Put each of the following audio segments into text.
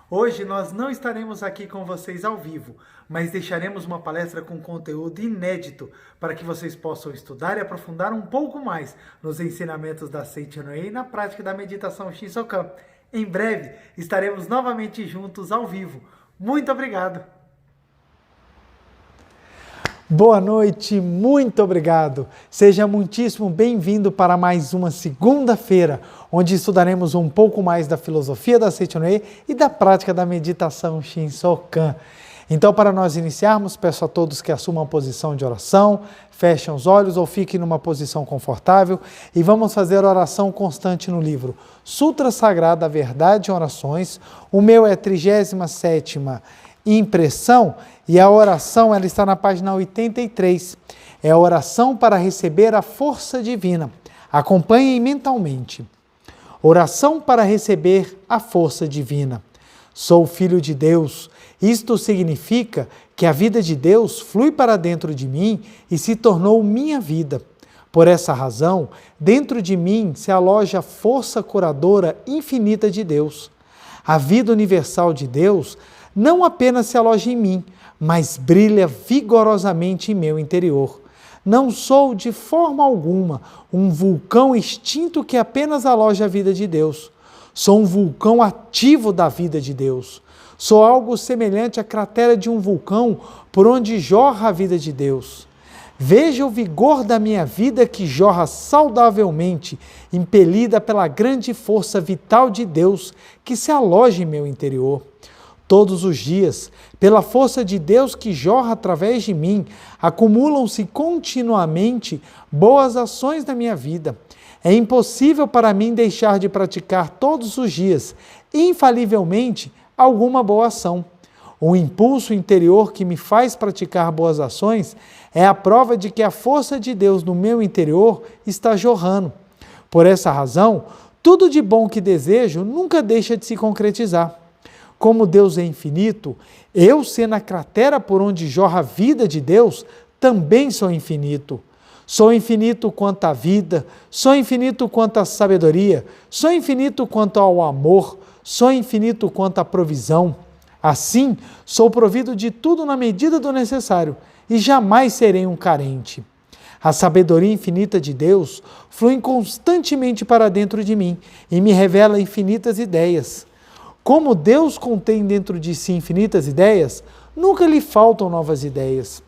Hoje nós não estaremos aqui com vocês ao vivo, mas deixaremos uma palestra com conteúdo inédito para que vocês possam estudar e aprofundar um pouco mais nos ensinamentos da Seiichi no Ei e na prática da meditação Shinsokan. Em breve estaremos novamente juntos ao vivo. Muito obrigado! Boa noite, muito obrigado. Seja muitíssimo bem-vindo para mais uma segunda-feira, onde estudaremos um pouco mais da filosofia da Seiichi no Ei e da prática da meditação Shinsokan. Então, para nós iniciarmos, peço a todos que assumam a posição de oração, fechem os olhos ou fiquem numa posição confortável e vamos fazer oração constante no livro Sutra Sagrada, Verdade e Orações. O meu é 37ª impressão e a oração ela está na página 83. É a oração para receber a força divina. Acompanhem mentalmente. Oração para receber a força divina. Sou filho de Deus. Isto significa que a vida de Deus flui para dentro de mim e se tornou minha vida. Por essa razão, dentro de mim se aloja a força curadora infinita de Deus. A vida universal de Deus não apenas se aloja em mim, mas brilha vigorosamente em meu interior. Não sou de forma alguma um vulcão extinto que apenas aloja a vida de Deus. Sou um vulcão ativo da vida de Deus. Sou algo semelhante à cratera de um vulcão por onde jorra a vida de Deus. Veja o vigor da minha vida que jorra saudavelmente, impelida pela grande força vital de Deus que se aloja em meu interior. Todos os dias, pela força de Deus que jorra através de mim, acumulam-se continuamente boas ações na minha vida. É impossível para mim deixar de praticar todos os dias, infalivelmente, alguma boa ação. O impulso interior que me faz praticar boas ações é a prova de que a força de Deus no meu interior está jorrando. Por essa razão, tudo de bom que desejo nunca deixa de se concretizar. Como Deus é infinito, eu, sendo a cratera por onde jorra a vida de Deus, também sou infinito. Sou infinito quanto à vida, sou infinito quanto à sabedoria, sou infinito quanto ao amor, sou infinito quanto à provisão. Assim, sou provido de tudo na medida do necessário e jamais serei um carente. A sabedoria infinita de Deus flui constantemente para dentro de mim e me revela infinitas ideias. Como Deus contém dentro de si infinitas ideias, nunca lhe faltam novas ideias.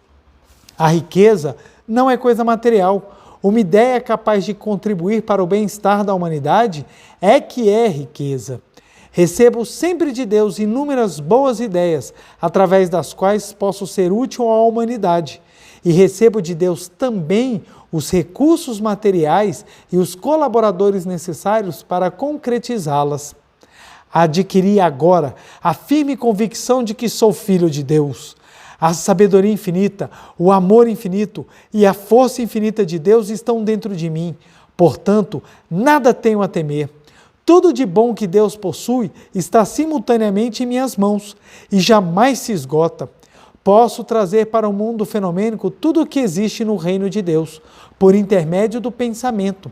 A riqueza não é coisa material. Uma ideia capaz de contribuir para o bem-estar da humanidade é que é riqueza. Recebo sempre de Deus inúmeras boas ideias, através das quais posso ser útil à humanidade. E recebo de Deus também os recursos materiais e os colaboradores necessários para concretizá-las. Adquiri agora a firme convicção de que sou filho de Deus. A sabedoria infinita, o amor infinito e a força infinita de Deus estão dentro de mim. Portanto, nada tenho a temer. Tudo de bom que Deus possui está simultaneamente em minhas mãos e jamais se esgota. Posso trazer para o mundo fenomênico tudo o que existe no reino de Deus, por intermédio do pensamento.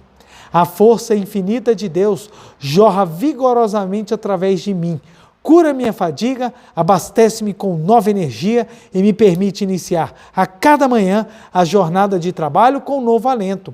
A força infinita de Deus jorra vigorosamente através de mim, cura minha fadiga, abastece-me com nova energia e me permite iniciar a cada manhã a jornada de trabalho com novo alento.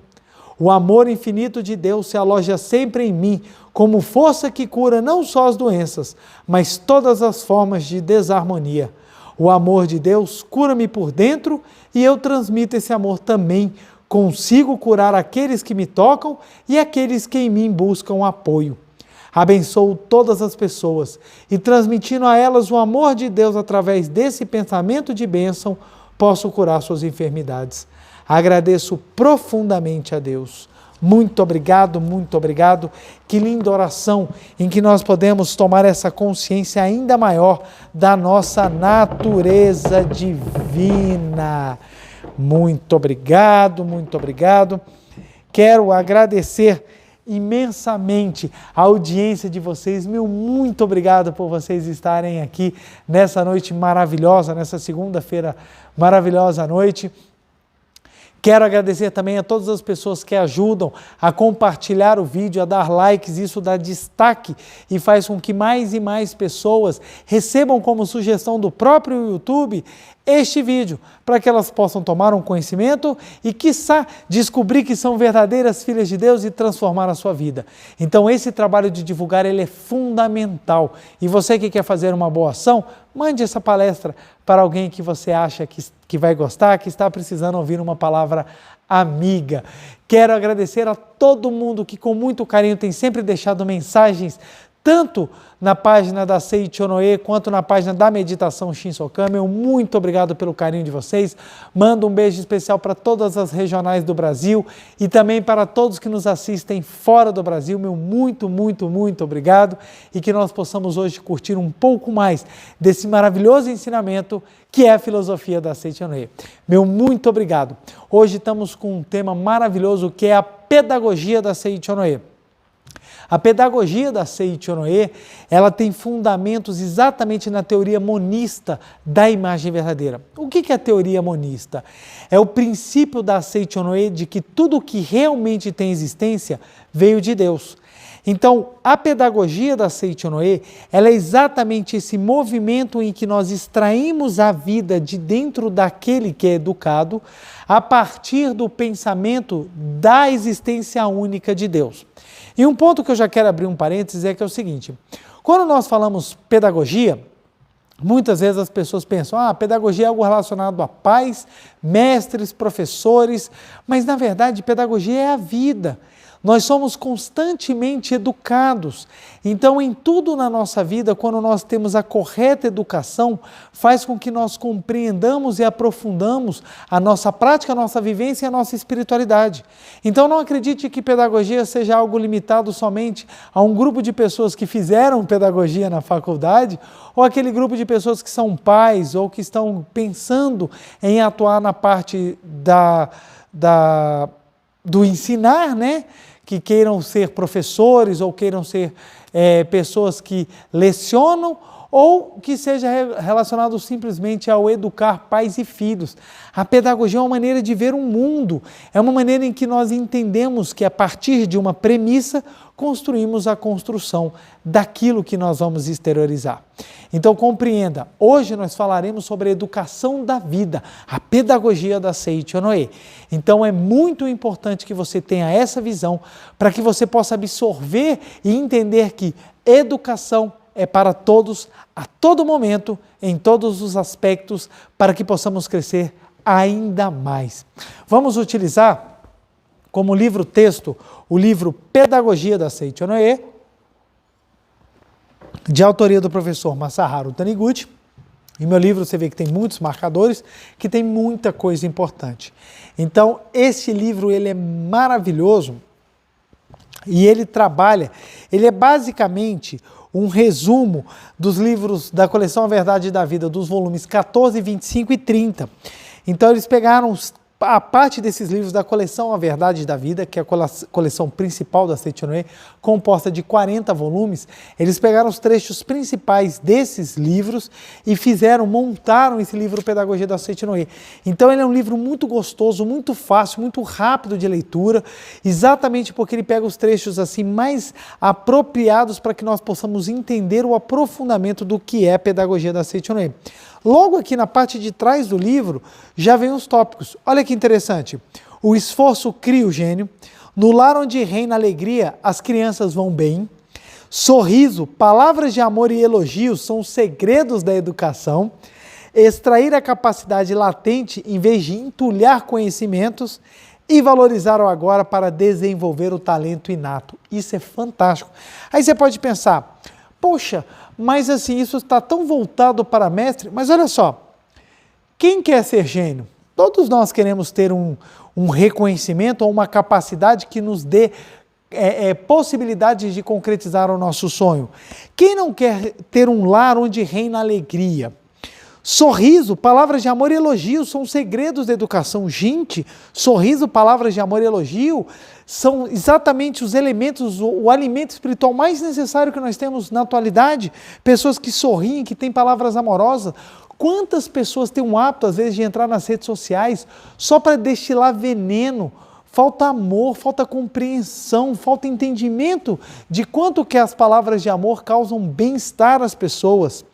O amor infinito de Deus se aloja sempre em mim, como força que cura não só as doenças, mas todas as formas de desarmonia. O amor de Deus cura-me por dentro e eu transmito esse amor também. Consigo curar aqueles que me tocam e aqueles que em mim buscam apoio. Abençoo todas as pessoas e, transmitindo a elas o amor de Deus através desse pensamento de bênção, posso curar suas enfermidades. Agradeço profundamente a Deus. Muito obrigado, muito obrigado. Que linda oração em que nós podemos tomar essa consciência ainda maior da nossa natureza divina. Muito obrigado, muito obrigado. Quero agradecer imensamente a audiência de vocês. Meu muito obrigado por vocês estarem aqui nessa noite maravilhosa, nessa segunda-feira maravilhosa noite. Quero agradecer também a todas as pessoas que ajudam a compartilhar o vídeo, a dar likes, isso dá destaque e faz com que mais e mais pessoas recebam como sugestão do próprio YouTube este vídeo, para que elas possam tomar um conhecimento e, quiçá, descobrir que são verdadeiras filhas de Deus e transformar a sua vida. Então, esse trabalho de divulgar, ele é fundamental. E você que quer fazer uma boa ação, mande essa palestra para alguém que você acha que vai gostar, que está precisando ouvir uma palavra amiga. Quero agradecer a todo mundo que com muito carinho tem sempre deixado mensagens, tanto na página da Seichonoe, quanto na página da Meditação Shinsokan. Meu muito obrigado pelo carinho de vocês. Mando um beijo especial para todas as regionais do Brasil e também para todos que nos assistem fora do Brasil. Meu muito obrigado e que nós possamos hoje curtir um pouco mais desse maravilhoso ensinamento que é a filosofia da Seichonoe. Meu muito obrigado. Hoje estamos com um tema maravilhoso que é a pedagogia da Seichonoe. A pedagogia da Seichonoe, ela tem fundamentos exatamente na teoria monista da imagem verdadeira. O que é a teoria monista? É o princípio da Seichonoe de que tudo que realmente tem existência veio de Deus. Então, a pedagogia da Seichonoe, ela é exatamente esse movimento em que nós extraímos a vida de dentro daquele que é educado a partir do pensamento da existência única de Deus. E um ponto que eu já quero abrir um parênteses é que é o seguinte: quando nós falamos pedagogia, muitas vezes as pessoas pensam, pedagogia é algo relacionado a pais, mestres, professores, mas na verdade pedagogia é a vida. Nós somos constantemente educados. Então, em tudo na nossa vida, quando nós temos a correta educação, faz com que nós compreendamos e aprofundamos a nossa prática, a nossa vivência e a nossa espiritualidade. Então, não acredite que pedagogia seja algo limitado somente a um grupo de pessoas que fizeram pedagogia na faculdade, ou aquele grupo de pessoas que são pais ou que estão pensando em atuar na parte do ensinar, né? Que queiram ser professores ou queiram ser pessoas que lecionam ou que seja relacionado simplesmente ao educar pais e filhos. A pedagogia é uma maneira de ver o mundo, é uma maneira em que nós entendemos que a partir de uma premissa construímos a construção daquilo que nós vamos exteriorizar. Então compreenda, hoje nós falaremos sobre a educação da vida, a pedagogia da Seichonoe. Então é muito importante que você tenha essa visão para que você possa absorver e entender que educação é para todos, a todo momento, em todos os aspectos, para que possamos crescer ainda mais. Vamos utilizar como livro-texto o livro Pedagogia da Seichonoe, de autoria do professor Masaharu Taniguchi. Em meu livro você vê que tem muitos marcadores, que tem muita coisa importante. Então, esse livro ele é maravilhoso e ele é basicamente um resumo dos livros da coleção A Verdade da Vida, dos volumes 14, 25 e 30. Então, eles pegaram a parte desses livros da coleção A Verdade da Vida, que é a coleção principal da Seichonoe, composta de 40 volumes, eles pegaram os trechos principais desses livros e montaram esse livro Pedagogia da Seichonoe. Então ele é um livro muito gostoso, muito fácil, muito rápido de leitura, exatamente porque ele pega os trechos assim mais apropriados para que nós possamos entender o aprofundamento do que é a Pedagogia da Seichonoe. Logo aqui na parte de trás do livro, já vem os tópicos. Olha que interessante. O esforço cria o gênio. No lar onde reina a alegria, as crianças vão bem. Sorriso, palavras de amor e elogios são os segredos da educação. Extrair a capacidade latente em vez de entulhar conhecimentos. E valorizar o agora para desenvolver o talento inato. Isso é fantástico. Aí você pode pensar, poxa, mas assim, isso está tão voltado para mestre, mas olha só, quem quer ser gênio? Todos nós queremos ter um reconhecimento ou uma capacidade que nos dê possibilidades de concretizar o nosso sonho. Quem não quer ter um lar onde reina a alegria? Sorriso, palavras de amor e elogio são segredos da educação. Gente, sorriso, palavras de amor e elogio são exatamente os elementos, o alimento espiritual mais necessário que nós temos na atualidade. Pessoas que sorriem, que têm palavras amorosas. quantas pessoas têm um hábito, às vezes, de entrar nas redes sociais só para destilar veneno? Falta amor, falta compreensão, falta entendimento de quanto que as palavras de amor causam bem-estar às pessoas.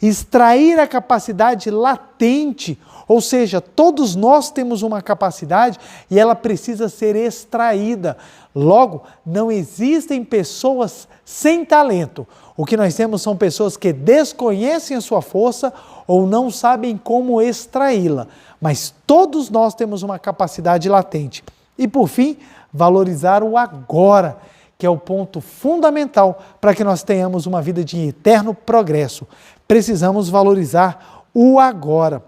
Extrair a capacidade latente, ou seja, todos nós temos uma capacidade e ela precisa ser extraída. Logo, não existem pessoas sem talento. O que nós temos são pessoas que desconhecem a sua força ou não sabem como extraí-la. Mas todos nós temos uma capacidade latente. E por fim, valorizar o agora, que é o ponto fundamental para que nós tenhamos uma vida de eterno progresso. Precisamos valorizar o agora.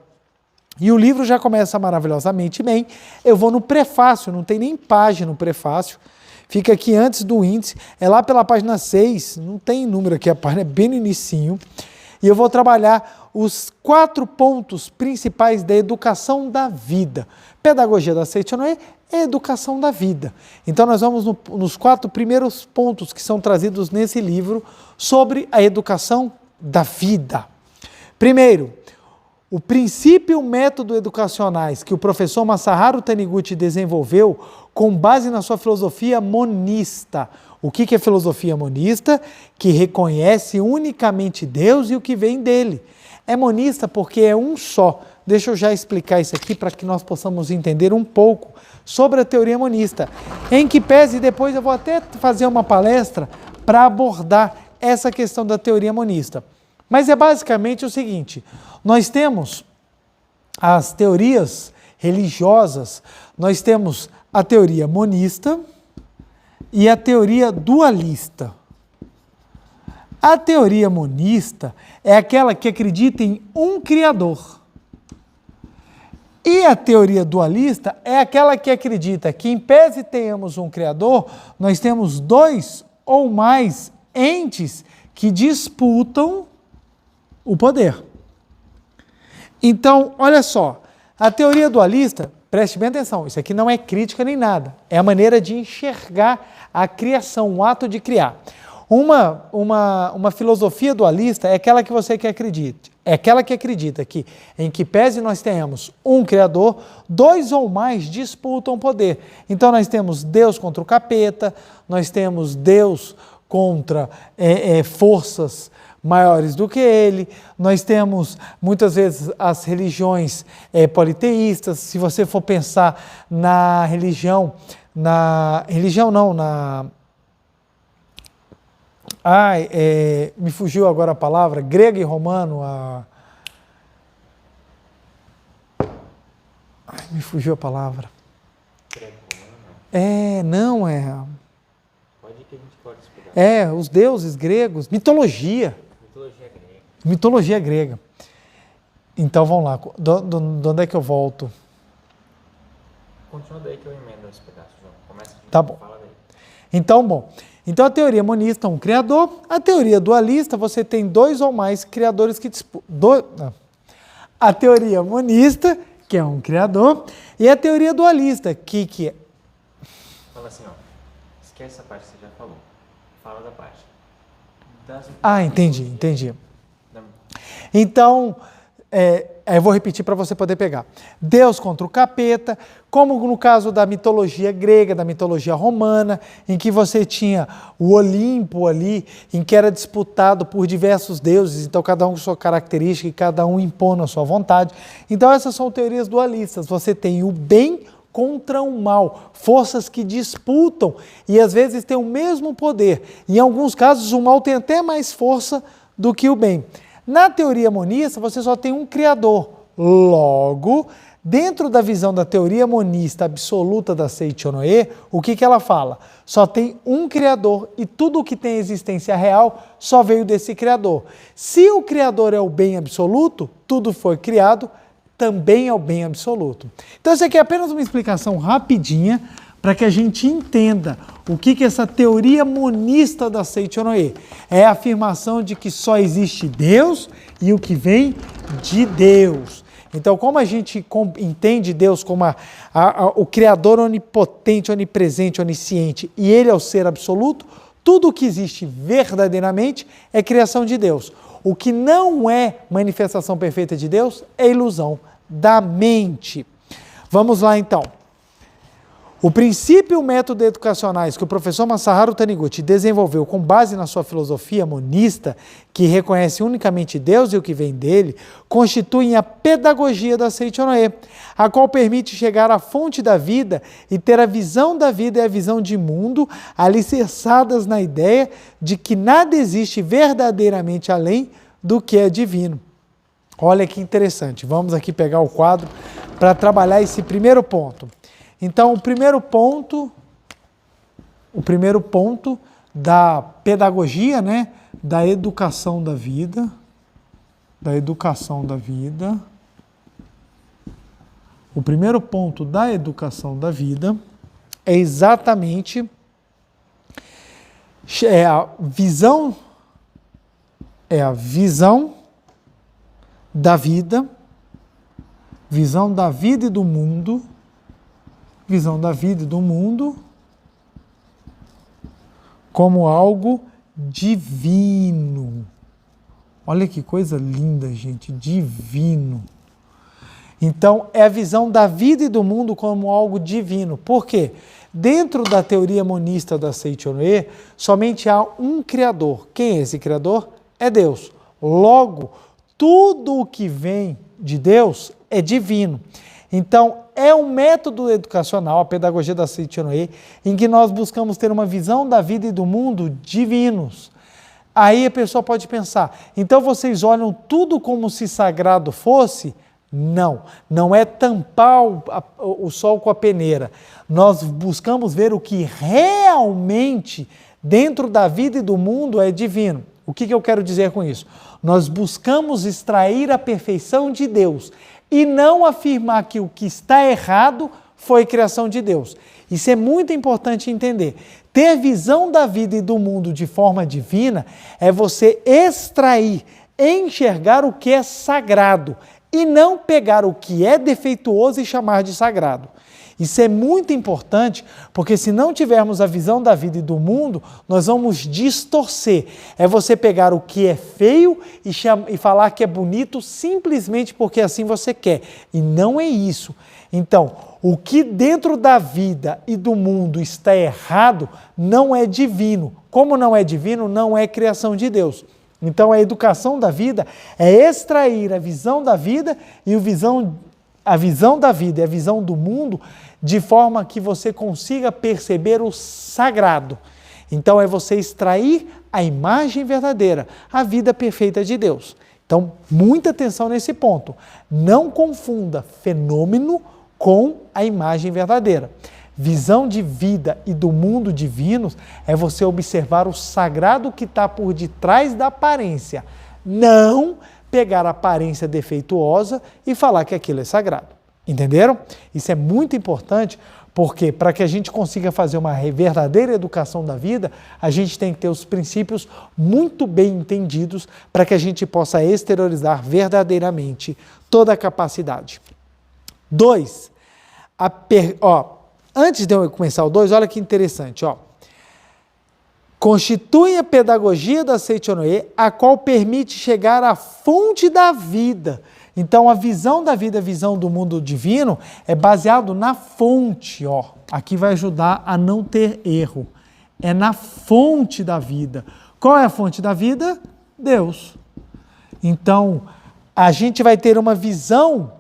E o livro já começa maravilhosamente bem. Eu vou no prefácio, não tem nem página no prefácio. Fica aqui antes do índice, é lá pela página 6, não tem número aqui, a página é bem no inicinho. E eu vou trabalhar os 4 pontos principais da educação da vida. Pedagogia da Seitonê é educação da vida. Então nós vamos nos 4 primeiros pontos que são trazidos nesse livro sobre a educação da vida. Primeiro, o princípio e o método educacionais que o professor Masaharu Taniguchi desenvolveu com base na sua filosofia monista. O que é filosofia monista? Que reconhece unicamente Deus e o que vem dele. É monista porque é um só. Deixa eu já explicar isso aqui para que nós possamos entender um pouco sobre a teoria monista. Em que pese, depois eu vou até fazer uma palestra para abordar essa questão da teoria monista. Mas é basicamente o seguinte, nós temos as teorias religiosas, nós temos a teoria monista e a teoria dualista. A teoria monista é aquela que acredita em um Criador. E a teoria dualista é aquela que acredita que, em pese tenhamos um Criador, nós temos 2 ou mais entes que disputam o poder. Então, olha só, a teoria dualista, preste bem atenção, isso aqui não é crítica nem nada, é a maneira de enxergar a criação, o ato de criar. Uma filosofia dualista é aquela que você que acredite, é aquela que acredita que, em que pese nós tenhamos um Criador, 2 ou mais disputam poder. Então nós temos Deus contra o capeta, nós temos Deus contra forças maiores do que ele, nós temos muitas vezes as religiões politeístas. Se você for pensar na me fugiu agora a palavra, grego e romano, me fugiu a palavra. Grego-romano? Pode ir que a gente pode explicar. Os deuses gregos, mitologia. Mitologia grega. Então vamos lá, de onde é que eu volto? Continua daí que eu emendo esse pedaço, João. Começa de Tá novo, bom. fala daí. Então a teoria monista é um criador, a teoria dualista você tem 2 ou mais criadores que disputam. A teoria monista, que é um criador, e a teoria dualista, que é... Fala assim, ó, esquece essa parte que você já falou. Fala da parte. Entendi. Então, eu vou repetir para você poder pegar. Deus contra o capeta, como no caso da mitologia grega, da mitologia romana, em que você tinha o Olimpo ali, em que era disputado por diversos deuses, então cada um com sua característica e cada um impondo a sua vontade. Então essas são teorias dualistas. Você tem o bem contra o mal, forças que disputam e às vezes têm o mesmo poder. Em alguns casos o mal tem até mais força do que o bem. Na teoria monista, você só tem um Criador. Logo, dentro da visão da teoria monista absoluta da Seichonoe, o que ela fala? Só tem um Criador e tudo o que tem existência real só veio desse Criador. Se o Criador é o bem absoluto, tudo foi criado, também é o bem absoluto. Então, isso aqui é apenas uma explicação rapidinha para que a gente entenda o que essa teoria monista da Seichonoe é a afirmação de que só existe Deus e o que vem de Deus. Então, como a gente entende Deus como o Criador onipotente, onipresente, onisciente, e Ele é o ser absoluto, tudo o que existe verdadeiramente é criação de Deus. O que não é manifestação perfeita de Deus é ilusão da mente. Vamos lá então. O princípio e o método educacionais que o professor Masaharu Taniguchi desenvolveu com base na sua filosofia monista, que reconhece unicamente Deus e o que vem dele, constituem a pedagogia da Seichonoe, a qual permite chegar à fonte da vida e ter a visão da vida e a visão de mundo alicerçadas na ideia de que nada existe verdadeiramente além do que é divino. Olha que interessante. Vamos aqui pegar o quadro para trabalhar esse primeiro ponto. Então, o primeiro ponto da pedagogia, né, da educação da vida, o primeiro ponto da educação da vida é exatamente a visão da vida e do mundo, como algo divino. Olha que coisa linda, gente, divino. Então, é a visão da vida e do mundo como algo divino. Por quê? Dentro da teoria monista da Seichonoe, somente há um Criador. Quem é esse Criador? É Deus. Logo, tudo o que vem de Deus é divino. Então, é um método educacional, a pedagogia da Seichonoe, em que nós buscamos ter uma visão da vida e do mundo divinos. Aí a pessoa pode pensar, então vocês olham tudo como se sagrado fosse? Não, não é tampar o sol com a peneira. Nós buscamos ver o que realmente dentro da vida e do mundo é divino. O que eu quero dizer com isso? Nós buscamos extrair a perfeição de Deus e não afirmar que o que está errado foi criação de Deus. Isso é muito importante entender. Ter visão da vida e do mundo de forma divina é você extrair, enxergar o que é sagrado e não pegar o que é defeituoso e chamar de sagrado. Isso é muito importante, porque se não tivermos a visão da vida e do mundo, nós vamos distorcer. É você pegar o que é feio e falar que é bonito simplesmente porque assim você quer. E não é isso. Então, o que dentro da vida e do mundo está errado não é divino. Como não é divino, não é criação de Deus. Então, a educação da vida é extrair a visão da vida e a visão da vida e a visão do mundo de forma que você consiga perceber o sagrado. Então, é você extrair a imagem verdadeira, a vida perfeita de Deus. Então, muita atenção nesse ponto. Não confunda fenômeno com a imagem verdadeira. Visão de vida e do mundo divinos é você observar o sagrado que está por detrás da aparência. Não pegar a aparência defeituosa e falar que aquilo é sagrado. Entenderam? Isso é muito importante, porque para que a gente consiga fazer uma verdadeira educação da vida, a gente tem que ter os princípios muito bem entendidos para que a gente possa exteriorizar verdadeiramente toda a capacidade. 2. Antes de eu começar o 2, olha que interessante. Constitui a pedagogia da Seichonoe, a qual permite chegar à fonte da vida. Então, a visão da vida, a visão do mundo divino, é baseado na fonte. Aqui vai ajudar a não ter erro. É na fonte da vida. Qual é a fonte da vida? Deus. Então, a gente vai ter uma visão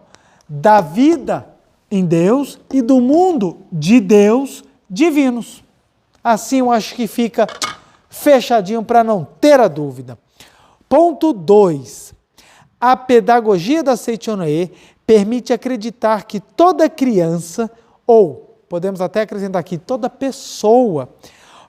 da vida em Deus e do mundo de Deus divinos. Assim eu acho que fica fechadinho para não ter a dúvida. Ponto 2. A pedagogia da Seichonoe permite acreditar que toda criança, ou podemos até acrescentar aqui, toda pessoa,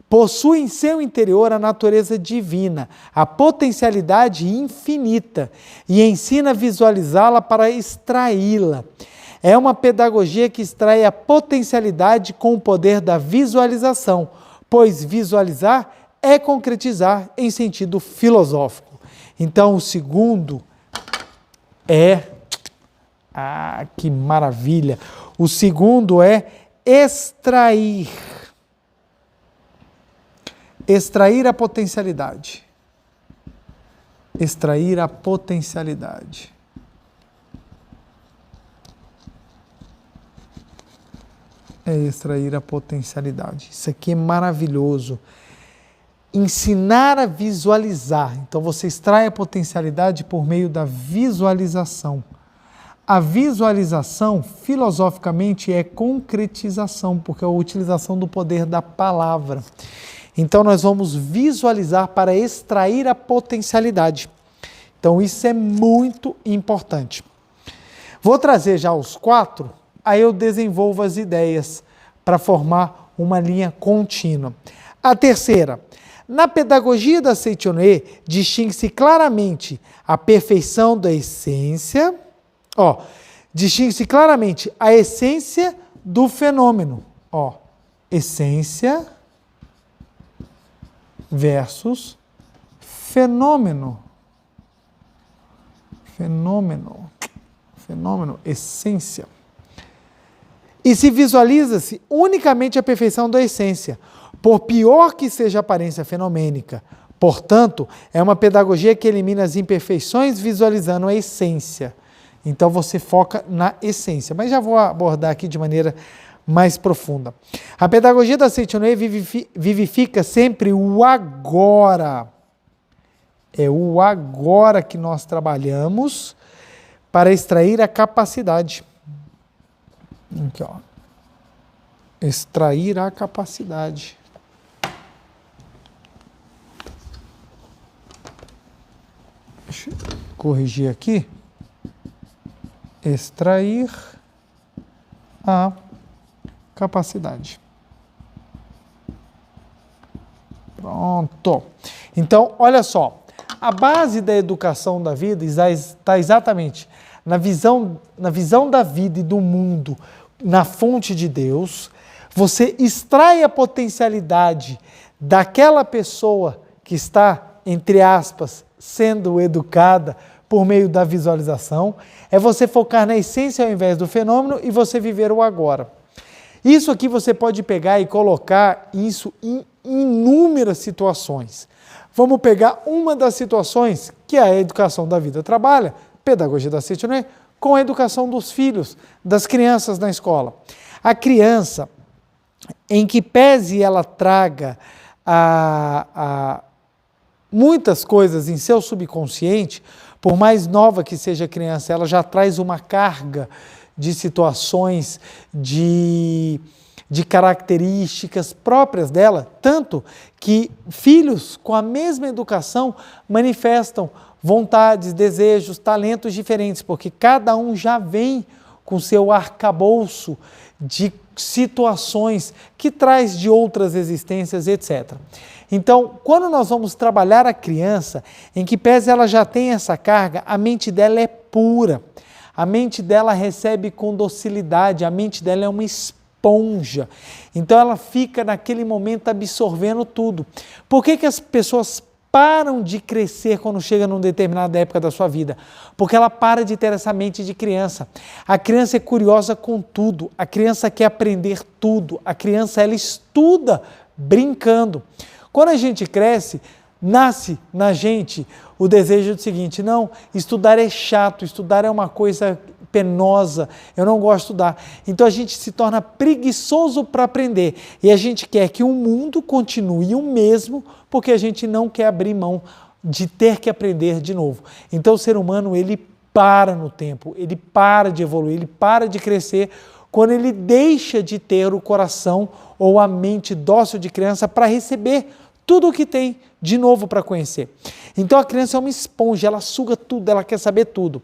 possui em seu interior a natureza divina, a potencialidade infinita, e ensina a visualizá-la para extraí-la. É uma pedagogia que extrai a potencialidade com o poder da visualização, pois visualizar é concretizar em sentido filosófico. Então, o segundo é... que maravilha! O segundo é extrair. Extrair a potencialidade. Extrair a potencialidade. É extrair a potencialidade. Isso aqui é maravilhoso. Ensinar a visualizar. Então você extrai a potencialidade por meio da visualização. A visualização, filosoficamente, é concretização, porque é a utilização do poder da palavra. Então nós vamos visualizar para extrair a potencialidade. Então isso é muito importante. Vou trazer já os 4, aí eu desenvolvo as ideias para formar uma linha contínua. A terceira, na pedagogia da Seichonoye, distingue-se claramente a perfeição da essência, distingue-se claramente a essência do fenômeno, essência versus fenômeno, essência. E se visualiza-se unicamente a perfeição da essência, por pior que seja a aparência fenomênica. Portanto, é uma pedagogia que elimina as imperfeições visualizando a essência. Então você foca na essência, mas já vou abordar aqui de maneira mais profunda. A pedagogia da Seichonoye vivifica sempre o agora. É o agora que nós trabalhamos para extrair a capacidade. Aqui, extrair a capacidade. Deixa eu corrigir aqui. Extrair a capacidade. Pronto. Então, olha só. A base da educação da vida está exatamente na visão da vida e do mundo, na fonte de Deus. Você extrai a potencialidade daquela pessoa que está, entre aspas, sendo educada por meio da visualização. É você focar na essência ao invés do fenômeno e você viver o agora. Isso aqui você pode pegar e colocar isso em inúmeras situações. Vamos pegar uma das situações que a educação da vida trabalha, pedagogia da Seichonoye, com a educação dos filhos, das crianças na escola. A criança, em que pese ela traga muitas coisas em seu subconsciente, por mais nova que seja a criança, ela já traz uma carga de situações, de características próprias dela, tanto que filhos com a mesma educação manifestam vontades, desejos, talentos diferentes, porque cada um já vem com seu arcabouço de situações que traz de outras existências, etc. Então, quando nós vamos trabalhar a criança, em que pese ela já tem essa carga, a mente dela é pura, a mente dela recebe com docilidade, a mente dela é uma esponja. Então ela fica naquele momento absorvendo tudo. Por que as pessoas param de crescer quando chega numa determinada época da sua vida? Porque ela para de ter essa mente de criança. A criança é curiosa com tudo, a criança quer aprender tudo, a criança ela estuda brincando. Quando a gente cresce, nasce na gente o desejo do seguinte: não, estudar é chato, estudar é uma coisa penosa, eu não gosto de estudar. Então a gente se torna preguiçoso para aprender e a gente quer que o mundo continue o mesmo porque a gente não quer abrir mão de ter que aprender de novo. Então o ser humano, ele para no tempo, ele para de evoluir, ele para de crescer quando ele deixa de ter o coração ou a mente dócil de criança para receber tudo o que tem de novo para conhecer. Então a criança é uma esponja, ela suga tudo, ela quer saber tudo.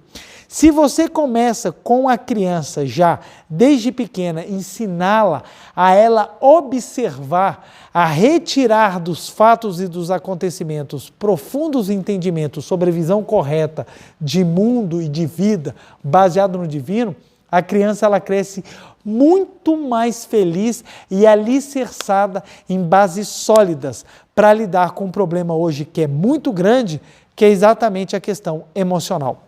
Se você começa com a criança já, desde pequena, ensiná-la a ela observar, a retirar dos fatos e dos acontecimentos profundos entendimentos sobre a visão correta de mundo e de vida, baseado no divino, a criança ela cresce muito mais feliz e alicerçada em bases sólidas para lidar com um problema hoje que é muito grande, que é exatamente a questão emocional.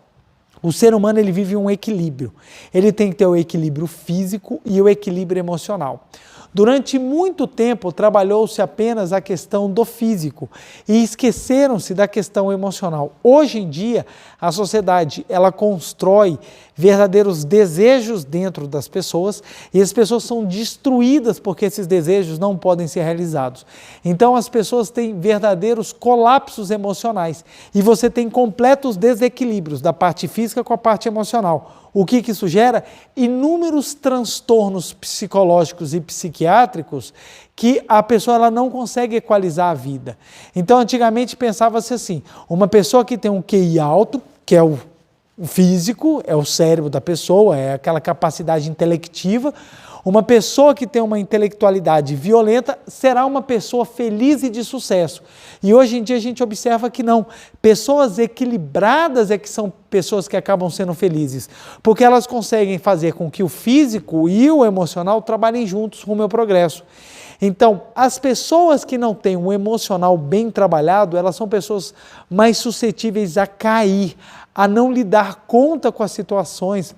O ser humano ele vive um equilíbrio. Ele tem que ter o equilíbrio físico e o equilíbrio emocional. Durante muito tempo trabalhou-se apenas a questão do físico e esqueceram-se da questão emocional. Hoje em dia, a sociedade ela constrói verdadeiros desejos dentro das pessoas e as pessoas são destruídas porque esses desejos não podem ser realizados. Então as pessoas têm verdadeiros colapsos emocionais e você tem completos desequilíbrios da parte física com a parte emocional. O que isso gera? Inúmeros transtornos psicológicos e psiquiátricos que a pessoa ela não consegue equalizar a vida. Então, antigamente pensava-se assim, uma pessoa que tem um QI alto, que é o físico, é o cérebro da pessoa, é aquela capacidade intelectiva, uma pessoa que tem uma intelectualidade violenta será uma pessoa feliz e de sucesso. E hoje em dia a gente observa que não. Pessoas equilibradas é que são pessoas que acabam sendo felizes, porque elas conseguem fazer com que o físico e o emocional trabalhem juntos rumo ao progresso. Então, as pessoas que não têm um emocional bem trabalhado, elas são pessoas mais suscetíveis a cair, a não lidar conta com as situações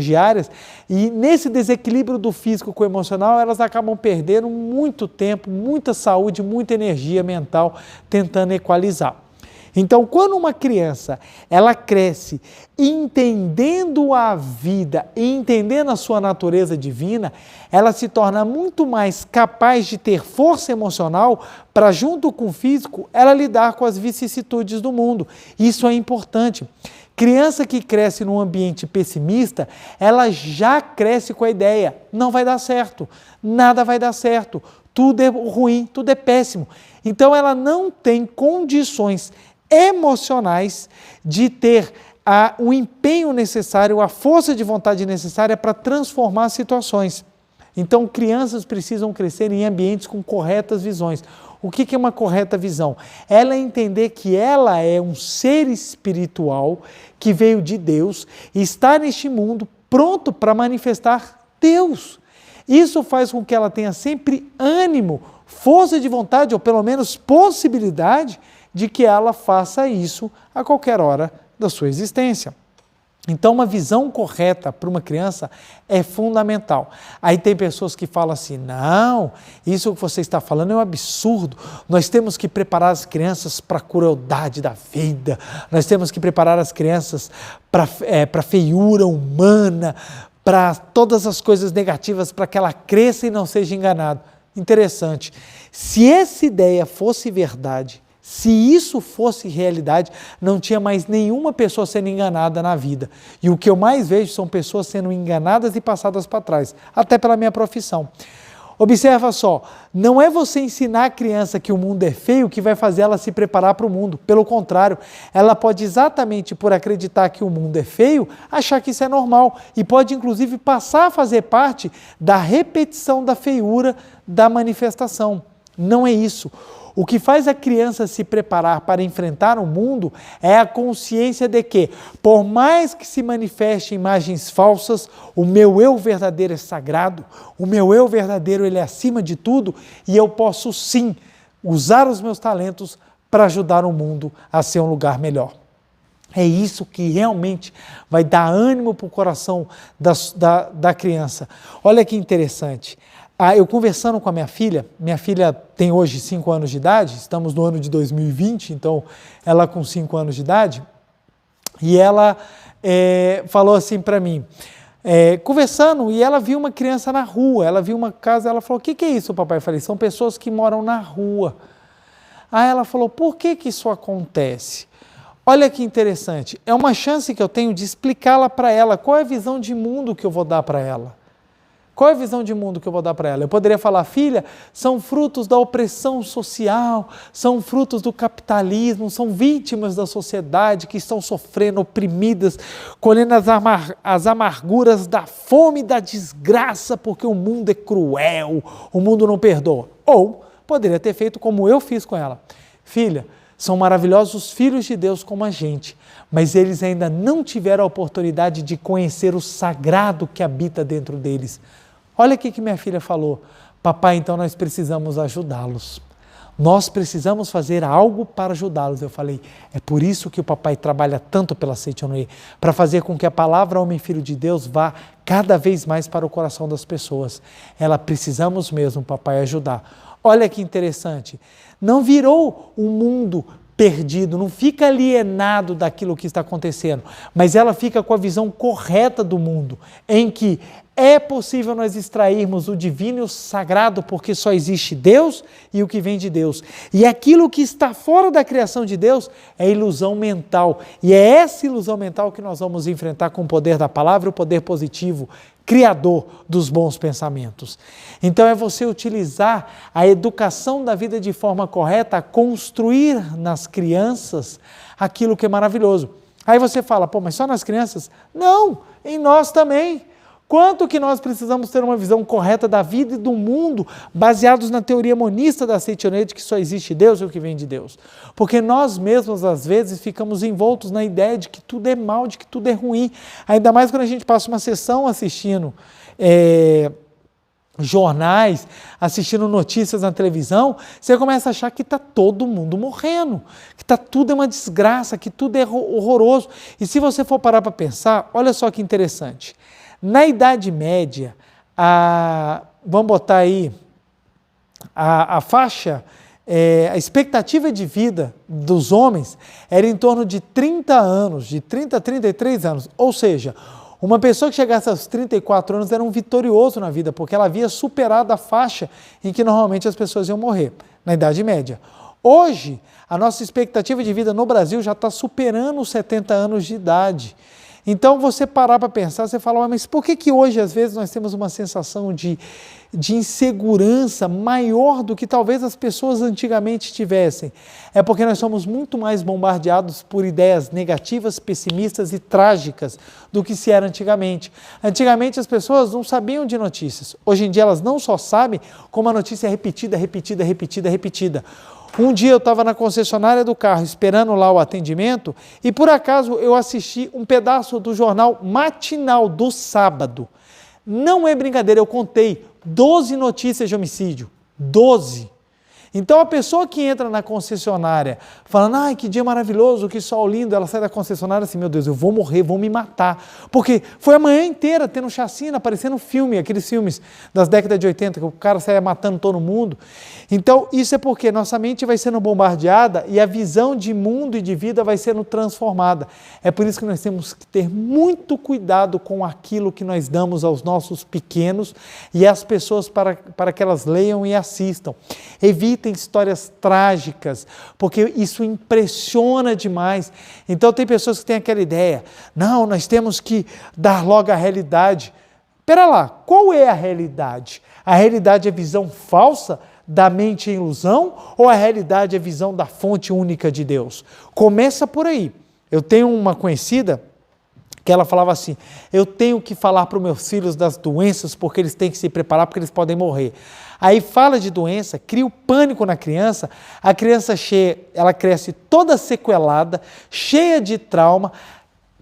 diárias, e nesse desequilíbrio do físico com o emocional, elas acabam perdendo muito tempo, muita saúde, muita energia mental tentando equalizar. Então, quando uma criança, ela cresce entendendo a vida, entendendo a sua natureza divina, ela se torna muito mais capaz de ter força emocional para, junto com o físico, ela lidar com as vicissitudes do mundo. Isso é importante. Criança que cresce num ambiente pessimista, ela já cresce com a ideia, não vai dar certo, nada vai dar certo, tudo é ruim, tudo é péssimo. Então ela não tem condições emocionais de ter o empenho necessário, a força de vontade necessária para transformar situações. Então crianças precisam crescer em ambientes com corretas visões. O que é uma correta visão? Ela é entender que ela é um ser espiritual que veio de Deus e está neste mundo pronto para manifestar Deus. Isso faz com que ela tenha sempre ânimo, força de vontade ou pelo menos possibilidade de que ela faça isso a qualquer hora da sua existência. Então, uma visão correta para uma criança é fundamental. Aí tem pessoas que falam assim, não, isso que você está falando é um absurdo, nós temos que preparar as crianças para a crueldade da vida, nós temos que preparar as crianças para a feiura humana, para todas as coisas negativas, para que ela cresça e não seja enganada. Interessante, se essa ideia fosse verdade, se isso fosse realidade, não tinha mais nenhuma pessoa sendo enganada na vida. E o que eu mais vejo são pessoas sendo enganadas e passadas para trás, até pela minha profissão. Observa só, não é você ensinar a criança que o mundo é feio que vai fazer ela se preparar para o mundo. Pelo contrário, ela pode exatamente por acreditar que o mundo é feio, achar que isso é normal e pode inclusive passar a fazer parte da repetição da feiura da manifestação. Não é isso. O que faz a criança se preparar para enfrentar o mundo é a consciência de que, por mais que se manifestem imagens falsas, o meu eu verdadeiro é sagrado, o meu eu verdadeiro ele é acima de tudo e eu posso sim usar os meus talentos para ajudar o mundo a ser um lugar melhor. É isso que realmente vai dar ânimo para o coração da criança. Olha que interessante. Eu conversando com a minha filha tem hoje 5 anos de idade, estamos no ano de 2020, então ela com 5 anos de idade, e ela falou assim para mim, conversando, e ela viu uma criança na rua, ela viu uma casa, ela falou, o que é isso, papai? Eu falei, são pessoas que moram na rua. Aí ela falou, por que isso acontece? Olha que interessante, é uma chance que eu tenho de explicá-la para ela, qual é a visão de mundo que eu vou dar para ela. Qual é a visão de mundo que eu vou dar para ela? Eu poderia falar, filha, são frutos da opressão social, são frutos do capitalismo, são vítimas da sociedade que estão sofrendo, oprimidas, colhendo as amarguras da fome e da desgraça, porque o mundo é cruel, o mundo não perdoa. Ou poderia ter feito como eu fiz com ela. Filha, são maravilhosos filhos de Deus como a gente, mas eles ainda não tiveram a oportunidade de conhecer o sagrado que habita dentro deles. Olha o que minha filha falou, papai, então nós precisamos ajudá-los. Nós precisamos fazer algo para ajudá-los. Eu falei, é por isso que o papai trabalha tanto pela Seitonê, para fazer com que a palavra Homem Filho de Deus vá cada vez mais para o coração das pessoas. Precisamos mesmo, papai, ajudar. Olha que interessante, não virou um mundo perdido, não fica alienado daquilo que está acontecendo, mas ela fica com a visão correta do mundo, em que é possível nós extrairmos o divino e o sagrado, porque só existe Deus e o que vem de Deus. E aquilo que está fora da criação de Deus é ilusão mental. E é essa ilusão mental que nós vamos enfrentar com o poder da palavra, o poder positivo, criador dos bons pensamentos. Então é você utilizar a educação da vida de forma correta, a construir nas crianças aquilo que é maravilhoso. Aí você fala, pô, mas só nas crianças? Não, em nós também. Quanto que nós precisamos ter uma visão correta da vida e do mundo, baseados na teoria monista da Seitonê, de que só existe Deus e o que vem de Deus. Porque nós mesmos, às vezes, ficamos envoltos na ideia de que tudo é mal, de que tudo é ruim. Ainda mais quando a gente passa uma sessão assistindo jornais, assistindo notícias na televisão, você começa a achar que está todo mundo morrendo, que tudo é uma desgraça, que tudo é horroroso. E se você for parar para pensar, olha só que interessante. Na Idade Média, vamos botar aí, a faixa, a expectativa de vida dos homens era em torno de 30 anos, de 30 a 33 anos. Ou seja, uma pessoa que chegasse aos 34 anos era um vitorioso na vida, porque ela havia superado a faixa em que normalmente as pessoas iam morrer, na Idade Média. Hoje, a nossa expectativa de vida no Brasil já está superando os 70 anos de idade. Então, você parar para pensar, você fala, mas por que hoje, às vezes, nós temos uma sensação de insegurança maior do que talvez as pessoas antigamente tivessem? É porque nós somos muito mais bombardeados por ideias negativas, pessimistas e trágicas do que se era antigamente. Antigamente, as pessoas não sabiam de notícias. Hoje em dia, elas não só sabem, como a notícia é repetida, repetida, repetida, repetida. Um dia eu estava na concessionária do carro esperando lá o atendimento e por acaso eu assisti um pedaço do jornal matinal do sábado. Não é brincadeira, eu contei 12 notícias de homicídio, 12. Então a pessoa que entra na concessionária falando, ai que dia maravilhoso, que sol lindo, ela sai da concessionária assim, meu Deus, eu vou morrer, vou me matar. Porque foi a manhã inteira tendo chacina, aparecendo filme, aqueles filmes das décadas de 80, que o cara saia matando todo mundo. Então isso é porque nossa mente vai sendo bombardeada e a visão de mundo e de vida vai sendo transformada. É por isso que nós temos que ter muito cuidado com aquilo que nós damos aos nossos pequenos e às pessoas para que elas leiam e assistam. Evitem histórias trágicas, porque isso impressiona demais. Então tem pessoas que têm aquela ideia, não, nós temos que dar logo a realidade. Espera lá, qual é a realidade? A realidade é visão falsa da mente em ilusão ou a realidade é visão da fonte única de Deus? Começa por aí. Eu tenho uma conhecida que ela falava assim, eu tenho que falar para os meus filhos das doenças porque eles têm que se preparar porque eles podem morrer. Aí fala de doença, cria o pânico na criança, a criança ela cresce toda sequelada, cheia de trauma,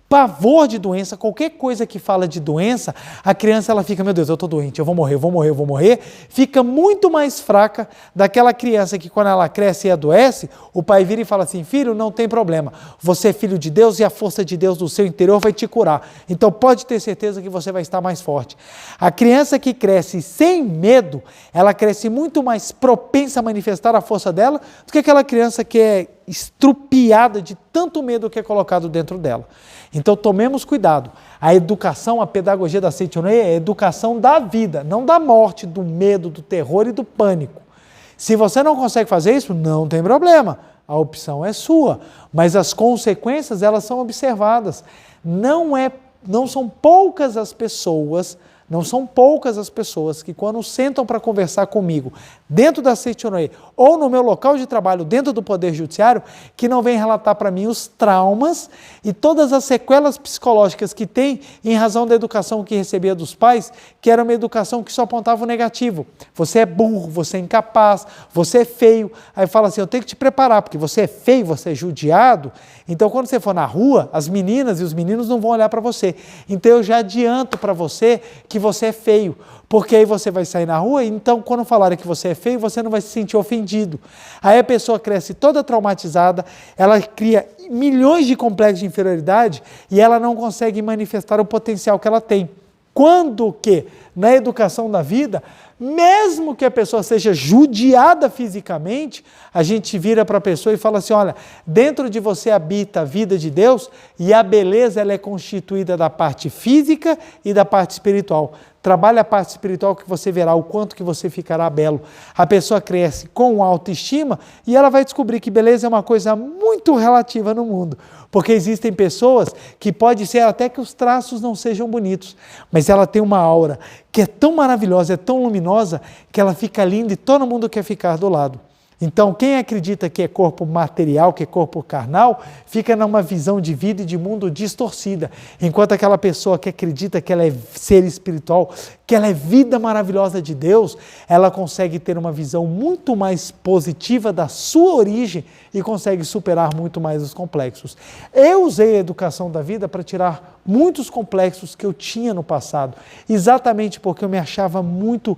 pavor de doença, qualquer coisa que fala de doença, a criança ela fica, meu Deus, eu estou doente, eu vou morrer, eu vou morrer, eu vou morrer, fica muito mais fraca daquela criança que quando ela cresce e adoece, o pai vira e fala assim, filho, não tem problema, você é filho de Deus e a força de Deus do seu interior vai te curar, então pode ter certeza que você vai estar mais forte. A criança que cresce sem medo, ela cresce muito mais propensa a manifestar a força dela do que aquela criança que é estrupiada de tanto medo que é colocado dentro dela. Então tomemos cuidado. A educação, a pedagogia da Seitonê é a educação da vida, não da morte, do medo, do terror e do pânico. Se você não consegue fazer isso, não tem problema. A opção é sua, mas as consequências elas são observadas. Não são poucas as pessoas que quando sentam para conversar comigo dentro da Seitonê ou no meu local de trabalho dentro do Poder Judiciário, que não vem relatar para mim os traumas e todas as sequelas psicológicas que tem em razão da educação que recebia dos pais, que era uma educação que só apontava o negativo. Você é burro, você é incapaz, você é feio. Aí fala assim, eu tenho que te preparar, porque você é feio, você é judiado. Então quando você for na rua, as meninas e os meninos não vão olhar para você. Então eu já adianto para você que você é feio, porque aí você vai sair na rua, então quando falarem que você é feio, você não vai se sentir ofendido. Aí a pessoa cresce toda traumatizada, ela cria milhões de complexos de inferioridade e ela não consegue manifestar o potencial que ela tem. Quando que, na educação da vida, mesmo que a pessoa seja judiada fisicamente, a gente vira para a pessoa e fala assim, olha, dentro de você habita a vida de Deus e a beleza ela é constituída da parte física e da parte espiritual. Trabalhe a parte espiritual que você verá o quanto que você ficará belo. A pessoa cresce com autoestima e ela vai descobrir que beleza é uma coisa muito relativa no mundo. Porque existem pessoas que pode ser até que os traços não sejam bonitos, mas ela tem uma aura que é tão maravilhosa, é tão luminosa, que ela fica linda e todo mundo quer ficar do lado. Então, quem acredita que é corpo material, que é corpo carnal, fica numa visão de vida e de mundo distorcida. Enquanto aquela pessoa que acredita que ela é ser espiritual, que ela é vida maravilhosa de Deus, ela consegue ter uma visão muito mais positiva da sua origem e consegue superar muito mais os complexos. Eu usei a educação da vida para tirar muitos complexos que eu tinha no passado, exatamente porque eu me achava muito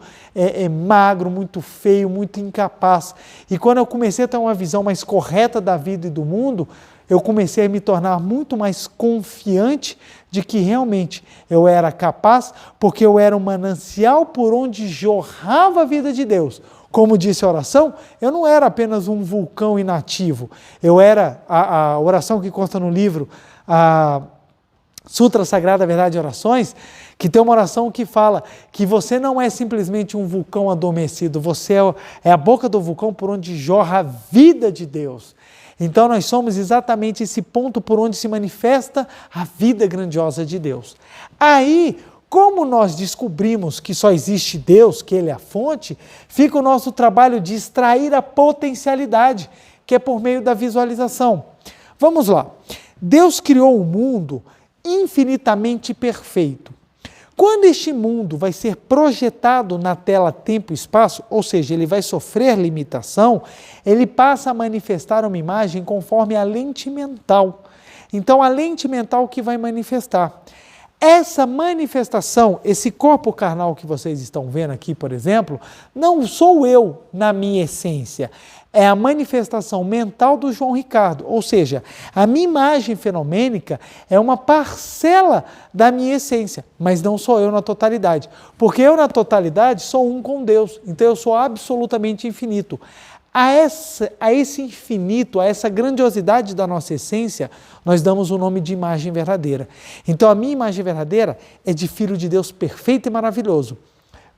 magro, muito feio, muito incapaz. E quando eu comecei a ter uma visão mais correta da vida e do mundo, eu comecei a me tornar muito mais confiante de que realmente eu era capaz, porque eu era um manancial por onde jorrava a vida de Deus. Como disse a oração, eu não era apenas um vulcão inativo, eu era, a oração que consta no livro, a Sutra Sagrada Verdade e Orações, que tem uma oração que fala que você não é simplesmente um vulcão adormecido, você é a boca do vulcão por onde jorra a vida de Deus. Então nós somos exatamente esse ponto por onde se manifesta a vida grandiosa de Deus. Aí, como nós descobrimos que só existe Deus, que Ele é a fonte, fica o nosso trabalho de extrair a potencialidade, que é por meio da visualização. Vamos lá. Deus criou o mundo infinitamente perfeito. Quando este mundo vai ser projetado na tela tempo e espaço, ou seja, ele vai sofrer limitação, ele passa a manifestar uma imagem conforme a lente mental. Então, a lente mental que vai manifestar. Essa manifestação, esse corpo carnal que vocês estão vendo aqui, por exemplo, não sou eu na minha essência, é a manifestação mental do João Ricardo, ou seja, a minha imagem fenomênica é uma parcela da minha essência, mas não sou eu na totalidade, porque eu na totalidade sou um com Deus, então eu sou absolutamente infinito. A esse infinito, a essa grandiosidade da nossa essência, nós damos o nome de imagem verdadeira. Então, a minha imagem verdadeira é de Filho de Deus perfeito e maravilhoso.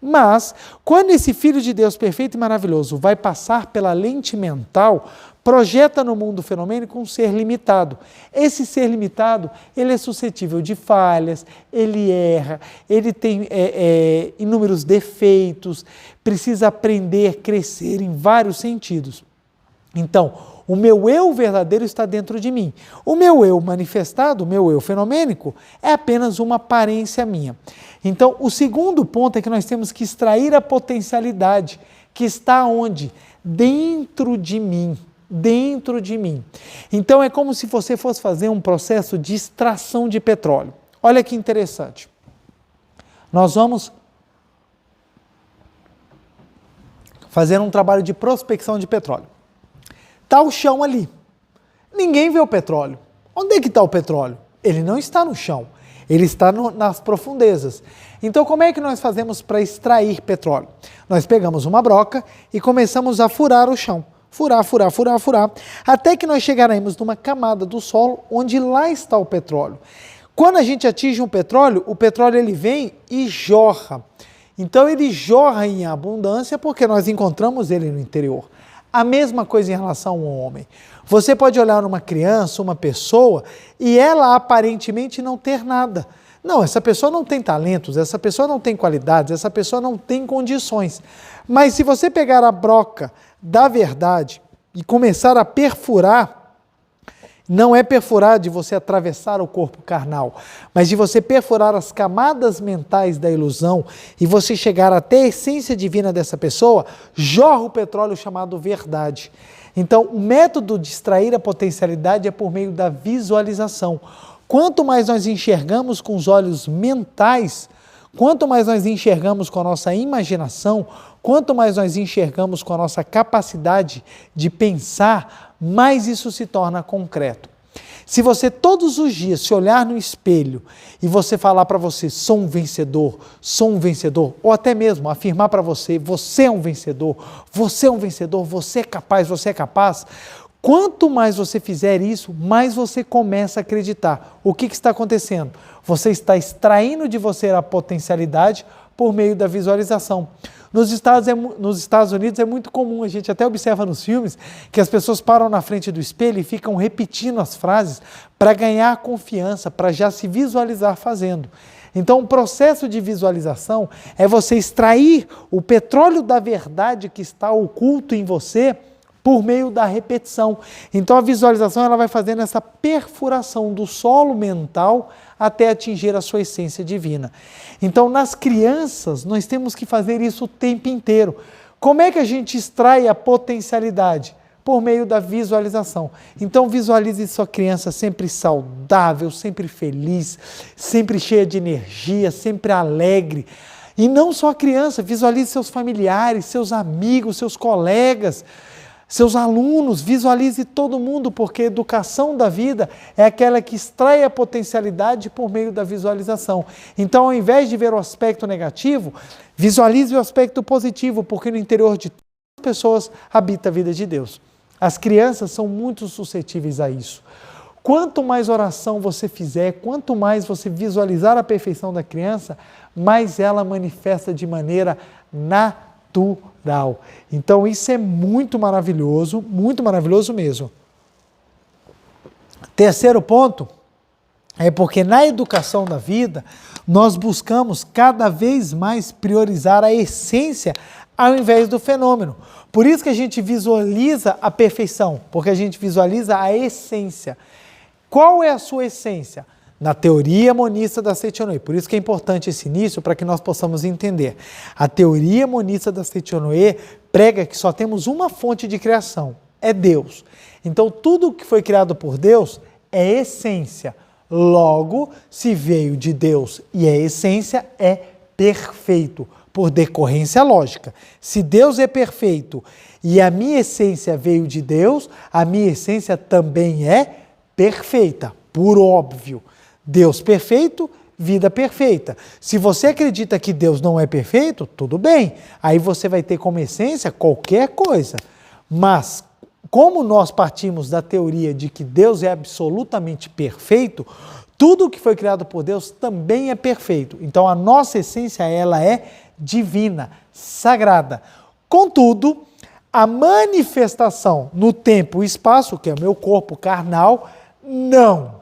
Mas, quando esse Filho de Deus perfeito e maravilhoso vai passar pela lente mental, projeta no mundo fenomênico um ser limitado. Esse ser limitado, ele é suscetível de falhas, ele erra, ele tem inúmeros defeitos, precisa aprender, crescer em vários sentidos. Então, o meu eu verdadeiro está dentro de mim. O meu eu manifestado, o meu eu fenomênico, é apenas uma aparência minha. Então, o segundo ponto é que nós temos que extrair a potencialidade que está onde? Dentro de mim. Dentro de mim. Então, é como se você fosse fazer um processo de extração de petróleo. Olha que interessante. Nós vamos fazer um trabalho de prospecção de petróleo. Está o chão ali. Ninguém vê o petróleo. Onde é que está o petróleo? Ele não está no chão. Ele está nas profundezas. Então, como é que nós fazemos para extrair petróleo? Nós pegamos uma broca e começamos a furar o chão. Furar, furar, furar, furar, até que nós chegaremos numa camada do solo onde lá está o petróleo. Quando a gente atinge o petróleo ele vem e jorra. Então, ele jorra em abundância porque nós encontramos ele no interior. A mesma coisa em relação ao homem. Você pode olhar uma criança, uma pessoa, e ela aparentemente não ter nada. Não, essa pessoa não tem talentos, essa pessoa não tem qualidades, essa pessoa não tem condições. Mas se você pegar a broca da verdade e começar a perfurar, não é perfurar de você atravessar o corpo carnal, mas de você perfurar as camadas mentais da ilusão e você chegar até a essência divina dessa pessoa, jorra o petróleo chamado verdade. Então, o método de extrair a potencialidade é por meio da visualização. Quanto mais nós enxergamos com os olhos mentais, quanto mais nós enxergamos com a nossa imaginação, quanto mais nós enxergamos com a nossa capacidade de pensar, mais isso se torna concreto. Se você todos os dias se olhar no espelho e você falar para você, sou um vencedor, ou até mesmo afirmar para você, você é um vencedor, você é capaz, quanto mais você fizer isso, mais você começa a acreditar. O que está acontecendo? Você está extraindo de você a potencialidade por meio da visualização. Nos Estados Unidos é muito comum, a gente até observa nos filmes, que as pessoas param na frente do espelho e ficam repetindo as frases para ganhar confiança, para já se visualizar fazendo. Então, o processo de visualização é você extrair o petróleo da verdade que está oculto em você por meio da repetição. Então, a visualização ela vai fazendo essa perfuração do solo mental até atingir a sua essência divina. Então, nas crianças, nós temos que fazer isso o tempo inteiro. Como é que a gente extrai a potencialidade? Por meio da visualização. Então, visualize sua criança sempre saudável, sempre feliz, sempre cheia de energia, sempre alegre. E não só a criança, visualize seus familiares, seus amigos, seus colegas, seus alunos, visualize todo mundo, porque a educação da vida é aquela que extrai a potencialidade por meio da visualização. Então, ao invés de ver o aspecto negativo, visualize o aspecto positivo, porque no interior de todas as pessoas habita a vida de Deus. As crianças são muito suscetíveis a isso. Quanto mais oração você fizer, quanto mais você visualizar a perfeição da criança, mais ela manifesta de maneira natural. Então isso é muito maravilhoso mesmo. Terceiro ponto é porque na educação da vida nós buscamos cada vez mais priorizar a essência ao invés do fenômeno. Por isso que a gente visualiza a perfeição, porque a gente visualiza a essência. Qual é a sua essência? Na teoria monista da Seichonoye. Por isso que é importante esse início para que nós possamos entender. A teoria monista da Seichonoye prega que só temos uma fonte de criação, é Deus. Então tudo que foi criado por Deus é essência. Logo, se veio de Deus e é essência, é perfeito, por decorrência lógica. Se Deus é perfeito e a minha essência veio de Deus, a minha essência também é perfeita, por óbvio. Deus perfeito, vida perfeita. Se você acredita que Deus não é perfeito, tudo bem. Aí você vai ter como essência qualquer coisa. Mas, como nós partimos da teoria de que Deus é absolutamente perfeito, tudo que foi criado por Deus também é perfeito. Então, a nossa essência, ela é divina, sagrada. Contudo, a manifestação no tempo e espaço, que é o meu corpo carnal, não.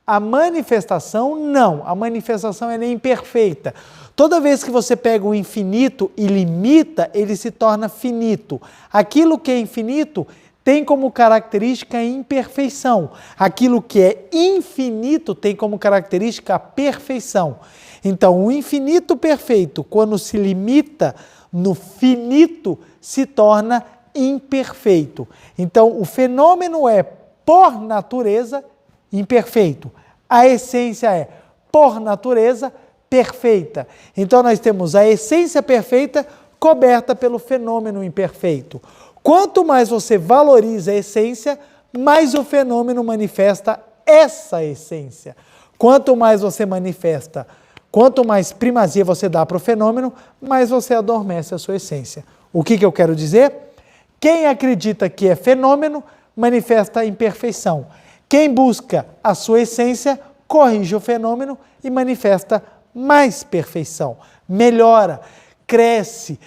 A manifestação, não. A manifestação ela é imperfeita. Toda vez que você pega o infinito e limita, ele se torna finito. Aquilo que é infinito tem como característica a imperfeição. Aquilo que é infinito tem como característica a perfeição. Então, o infinito perfeito, quando se limita no finito, se torna imperfeito. Então, o fenômeno é, por natureza, imperfeito. A essência é, por natureza, perfeita. Então, nós temos a essência perfeita coberta pelo fenômeno imperfeito. Quanto mais você valoriza a essência, mais o fenômeno manifesta essa essência. Quanto mais você manifesta, quanto mais primazia você dá para o fenômeno, mais você adormece a sua essência. O que eu quero dizer? Quem acredita que é fenômeno, manifesta a imperfeição. Quem busca a sua essência, corrige o fenômeno e manifesta mais perfeição. Melhora, cresce,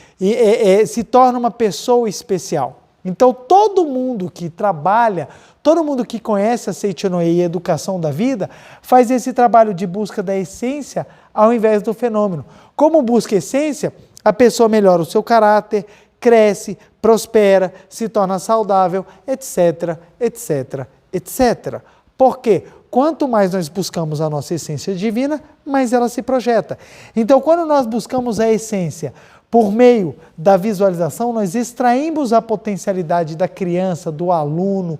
se torna uma pessoa especial. Então, todo mundo que trabalha, todo mundo que conhece a Seichonoye e a educação da vida, faz esse trabalho de busca da essência ao invés do fenômeno. Como busca essência, a pessoa melhora o seu caráter, cresce, prospera, se torna saudável, etc, etc, etc. Por quê? Quanto mais nós buscamos a nossa essência divina, mais ela se projeta. Então, quando nós buscamos a essência por meio da visualização, nós extraímos a potencialidade da criança, do aluno,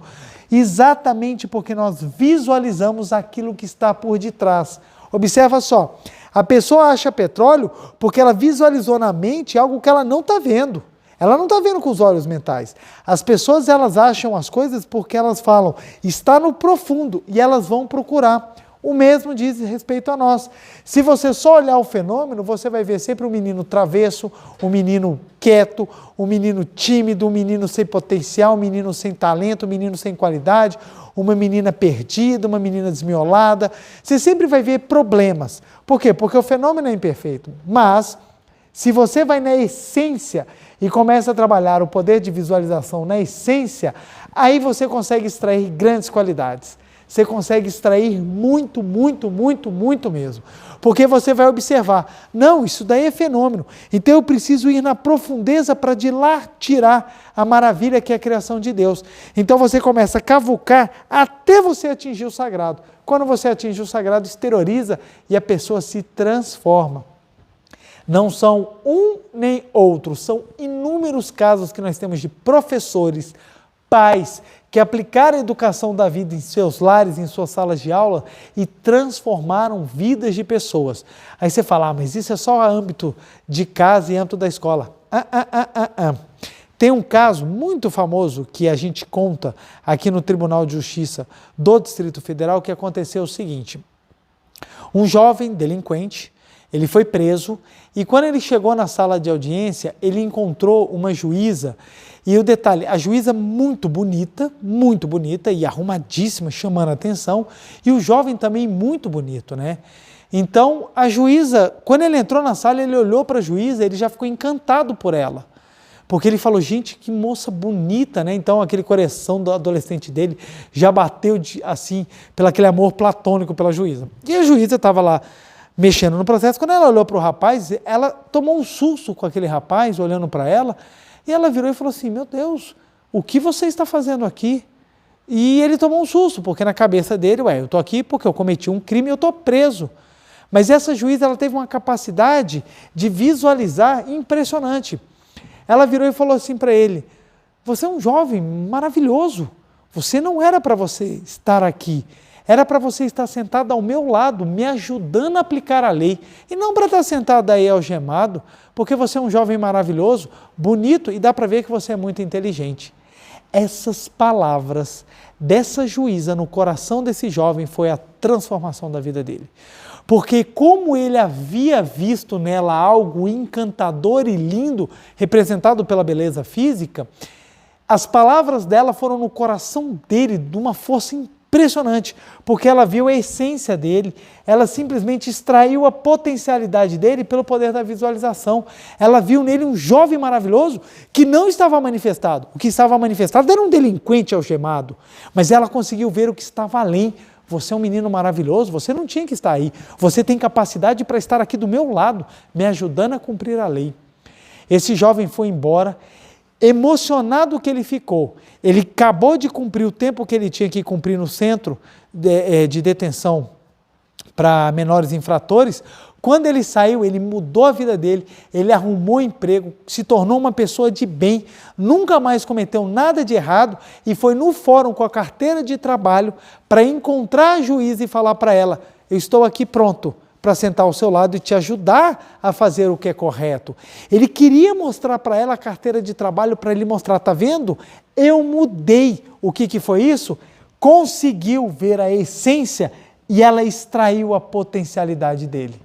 exatamente porque nós visualizamos aquilo que está por detrás. Observa só, A pessoa acha petróleo porque ela visualizou na mente algo que ela não está vendo. Ela não está vendo com os olhos mentais. As pessoas, elas acham as coisas porque elas falam, está no profundo, e elas vão procurar. O mesmo diz respeito a nós. Se você só olhar o fenômeno, você vai ver sempre um menino travesso, um menino quieto, um menino tímido, um menino sem potencial, um menino sem talento, um menino sem qualidade, uma menina perdida, uma menina desmiolada. Você sempre vai ver problemas. Por quê? Porque o fenômeno é imperfeito. Mas, se você vai na essência e começa a trabalhar o poder de visualização na essência, aí você consegue extrair grandes qualidades. Você consegue extrair muito, muito, muito, muito mesmo. Porque você vai observar, não, isso daí é fenômeno. Então eu preciso ir na profundeza para de lá tirar a maravilha que é a criação de Deus. Então você começa a cavucar até você atingir o sagrado. Quando você atinge o sagrado, exterioriza e a pessoa se transforma. Não são um nem outro, são inúmeros casos que nós temos de professores, pais, que aplicaram a educação da vida em seus lares, em suas salas de aula e transformaram vidas de pessoas. Aí você fala, mas isso é só âmbito de casa e âmbito da escola. Tem um caso muito famoso que a gente conta aqui no Tribunal de Justiça do Distrito Federal, que aconteceu o seguinte. Um jovem delinquente, ele foi preso e quando ele chegou na sala de audiência, ele encontrou uma juíza. E o detalhe, a juíza muito bonita e arrumadíssima, chamando a atenção, e o jovem também muito bonito, né? Então, a juíza, quando ele entrou na sala, ele olhou para a juíza, ele já ficou encantado por ela. Porque ele falou, gente, que moça bonita, né? Então, aquele coração do adolescente dele já bateu assim, pelo aquele amor platônico pela juíza. E a juíza estava lá mexendo no processo. Quando ela olhou para o rapaz, ela tomou um susto com aquele rapaz, olhando para ela, e ela virou e falou assim, meu Deus, o que você está fazendo aqui? E ele tomou um susto, porque na cabeça dele, eu estou aqui porque eu cometi um crime e eu estou preso. Mas essa juíza, ela teve uma capacidade de visualizar impressionante. Ela virou e falou assim para ele, você é um jovem maravilhoso, você não era para você estar aqui, era para você estar sentado ao meu lado, me ajudando a aplicar a lei, e não para estar sentado aí algemado, porque você é um jovem maravilhoso, bonito, e dá para ver que você é muito inteligente. Essas palavras dessa juíza no coração desse jovem foi a transformação da vida dele. Porque como ele havia visto nela algo encantador e lindo, representado pela beleza física, as palavras dela foram no coração dele de uma força impressionante, porque ela viu a essência dele, ela simplesmente extraiu a potencialidade dele pelo poder da visualização. Ela viu nele um jovem maravilhoso que não estava manifestado. O que estava manifestado era um delinquente algemado, mas ela conseguiu ver o que estava além. Você é um menino maravilhoso, você não tinha que estar aí. Você tem capacidade para estar aqui do meu lado, me ajudando a cumprir a lei. Esse jovem foi embora, emocionado que ele ficou. Ele acabou de cumprir o tempo que ele tinha que cumprir no centro de detenção para menores infratores. Quando ele saiu, ele mudou a vida dele, ele arrumou emprego, se tornou uma pessoa de bem, nunca mais cometeu nada de errado e foi no fórum com a carteira de trabalho para encontrar a juíza e falar para ela, eu estou aqui pronto para sentar ao seu lado e te ajudar a fazer o que é correto. Ele queria mostrar para ela a carteira de trabalho para ele mostrar, tá vendo? Eu mudei. O que foi isso? Conseguiu ver a essência e ela extraiu a potencialidade dele.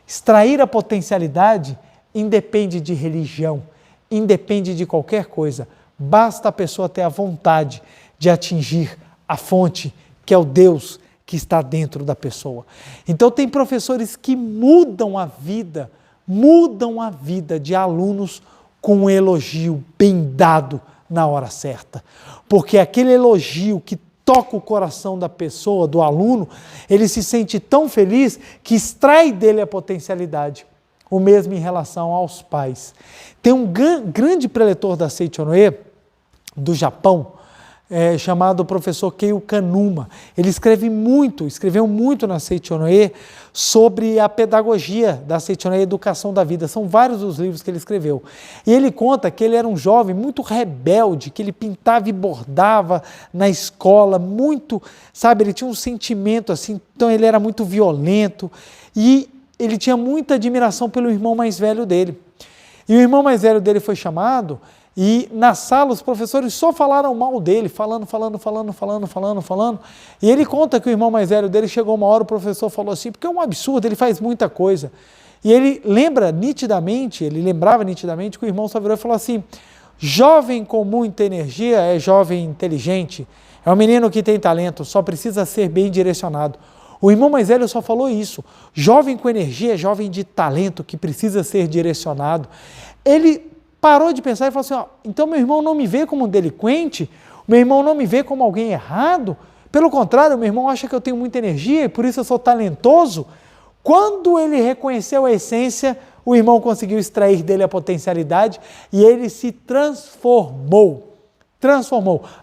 Extrair a potencialidade independe de religião, independe de qualquer coisa. Basta a pessoa ter a vontade de atingir a fonte, que é o Deus que está dentro da pessoa. Então tem professores que mudam a vida de alunos com um elogio bem dado na hora certa. Porque aquele elogio que toca o coração da pessoa, do aluno, ele se sente tão feliz que extrai dele a potencialidade. O mesmo em relação aos pais. Tem um grande preletor da Seichonoye, do Japão, chamado professor Keio Kanuma. Ele escreveu muito na Seichonoye sobre a pedagogia da Seichonoye, educação da vida. São vários os livros que ele escreveu. E ele conta que ele era um jovem muito rebelde, que ele pintava e bordava na escola, muito, ele tinha um sentimento assim, então ele era muito violento. E ele tinha muita admiração pelo irmão mais velho dele. E o irmão mais velho dele foi chamado e na sala os professores só falaram mal dele, falando. E ele conta que o irmão mais velho dele chegou uma hora, o professor falou assim, porque é um absurdo, ele faz muita coisa. E ele lembrava nitidamente que o irmão só virou e falou assim, jovem com muita energia é jovem inteligente, é um menino que tem talento, só precisa ser bem direcionado. O irmão mais velho só falou isso, jovem com energia é jovem de talento, que precisa ser direcionado. Ele parou de pensar e falou assim, então meu irmão não me vê como um delinquente, meu irmão não me vê como alguém errado, pelo contrário, meu irmão acha que eu tenho muita energia e por isso eu sou talentoso. Quando ele reconheceu a essência, o irmão conseguiu extrair dele a potencialidade e ele se transformou,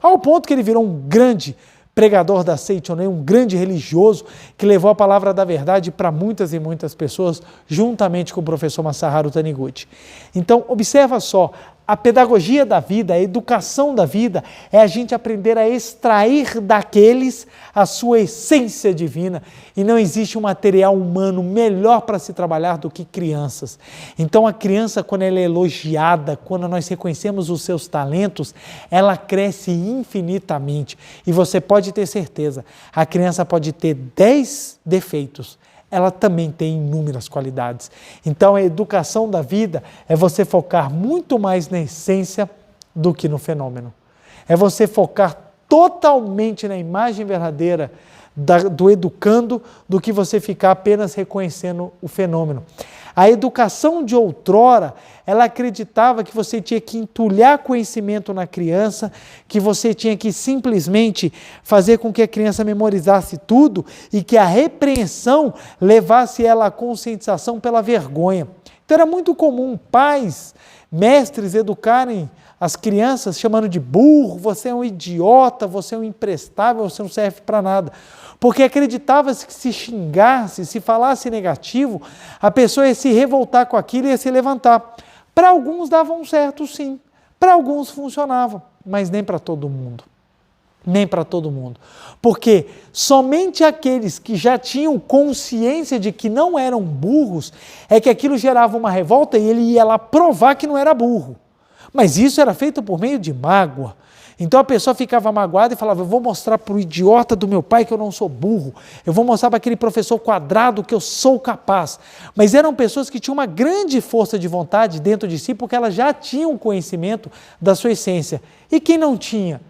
ao ponto que ele virou um grande pregador da Seitonei, um grande religioso que levou a palavra da verdade para muitas e muitas pessoas, juntamente com o professor Masaharu Taniguchi. Então, observa só, a pedagogia da vida, a educação da vida, é a gente aprender a extrair daqueles a sua essência divina. E não existe um material humano melhor para se trabalhar do que crianças. Então a criança, quando ela é elogiada, quando nós reconhecemos os seus talentos, ela cresce infinitamente. E você pode ter certeza, a criança pode ter 10 defeitos, ela também tem inúmeras qualidades. Então a educação da vida é você focar muito mais na essência do que no fenômeno. É você focar totalmente na imagem verdadeira do educando do que você ficar apenas reconhecendo o fenômeno. A educação de outrora, ela acreditava que você tinha que entulhar conhecimento na criança, que você tinha que simplesmente fazer com que a criança memorizasse tudo e que a repreensão levasse ela à conscientização pela vergonha. Então era muito comum pais, mestres educarem as crianças chamando de burro, você é um idiota, você é um imprestável, você não serve para nada. Porque acreditava-se que se xingasse, se falasse negativo, a pessoa ia se revoltar com aquilo e ia se levantar. Para alguns davam certo, sim. Para alguns funcionava, mas nem para todo mundo. Nem para todo mundo. Porque somente aqueles que já tinham consciência de que não eram burros, é que aquilo gerava uma revolta e ele ia lá provar que não era burro. Mas isso era feito por meio de mágoa. Então a pessoa ficava magoada e falava, eu vou mostrar para o idiota do meu pai que eu não sou burro, eu vou mostrar para aquele professor quadrado que eu sou capaz. Mas eram pessoas que tinham uma grande força de vontade dentro de si, porque elas já tinham conhecimento da sua essência. E quem não tinha?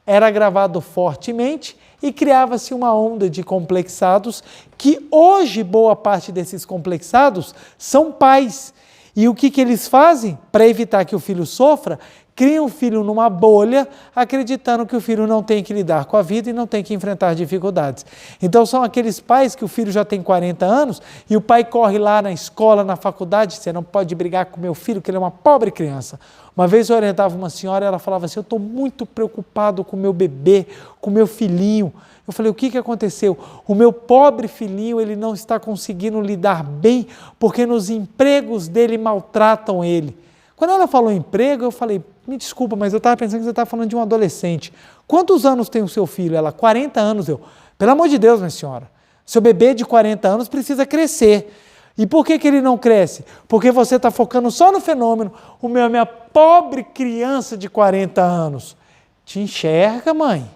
Era gravado fortemente e criava-se uma onda de complexados, que hoje boa parte desses complexados são pais. E o que eles fazem para evitar que o filho sofra? Criam o filho numa bolha, acreditando que o filho não tem que lidar com a vida e não tem que enfrentar dificuldades. Então são aqueles pais que o filho já tem 40 anos e o pai corre lá na escola, na faculdade, você não pode brigar com meu filho, que ele é uma pobre criança. Uma vez eu orientava uma senhora e ela falava assim, eu estou muito preocupado com o meu bebê, com o meu filhinho. Eu falei, o que aconteceu? O meu pobre filhinho, ele não está conseguindo lidar bem porque nos empregos dele maltratam ele. Quando ela falou emprego, eu falei, me desculpa, mas eu estava pensando que você estava falando de um adolescente. Quantos anos tem o seu filho? Ela, 40 anos. Eu, pelo amor de Deus, minha senhora, seu bebê de 40 anos precisa crescer. E por que ele não cresce? Porque você está focando só no fenômeno. Minha pobre criança de 40 anos. Te enxerga, mãe.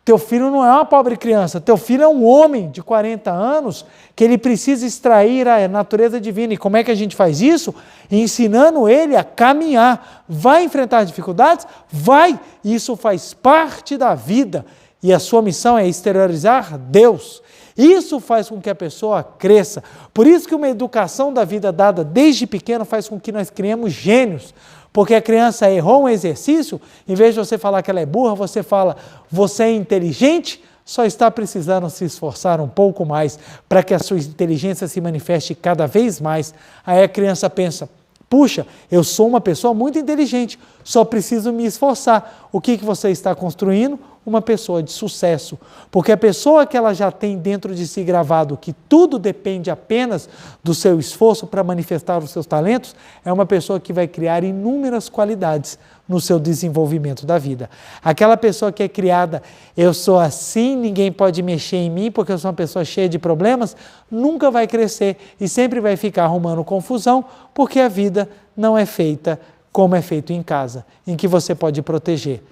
Teu filho não é uma pobre criança, teu filho é um homem de 40 anos que ele precisa extrair a natureza divina. E como é que a gente faz isso? Ensinando ele a caminhar. Vai enfrentar dificuldades? Vai! Isso faz parte da vida. E a sua missão é exteriorizar Deus. Isso faz com que a pessoa cresça. Por isso que uma educação da vida dada desde pequeno faz com que nós criemos gênios. Porque a criança errou um exercício, em vez de você falar que ela é burra, você fala, você é inteligente, só está precisando se esforçar um pouco mais para que a sua inteligência se manifeste cada vez mais. Aí a criança pensa, puxa, eu sou uma pessoa muito inteligente, só preciso me esforçar. O que você está construindo? uma pessoa de sucesso, porque a pessoa que ela já tem dentro de si gravado que tudo depende apenas do seu esforço para manifestar os seus talentos, é uma pessoa que vai criar inúmeras qualidades no seu desenvolvimento da vida. Aquela pessoa que é criada, eu sou assim, ninguém pode mexer em mim porque eu sou uma pessoa cheia de problemas, nunca vai crescer e sempre vai ficar arrumando confusão, porque a vida não é feita como é feito em casa, em que você pode proteger.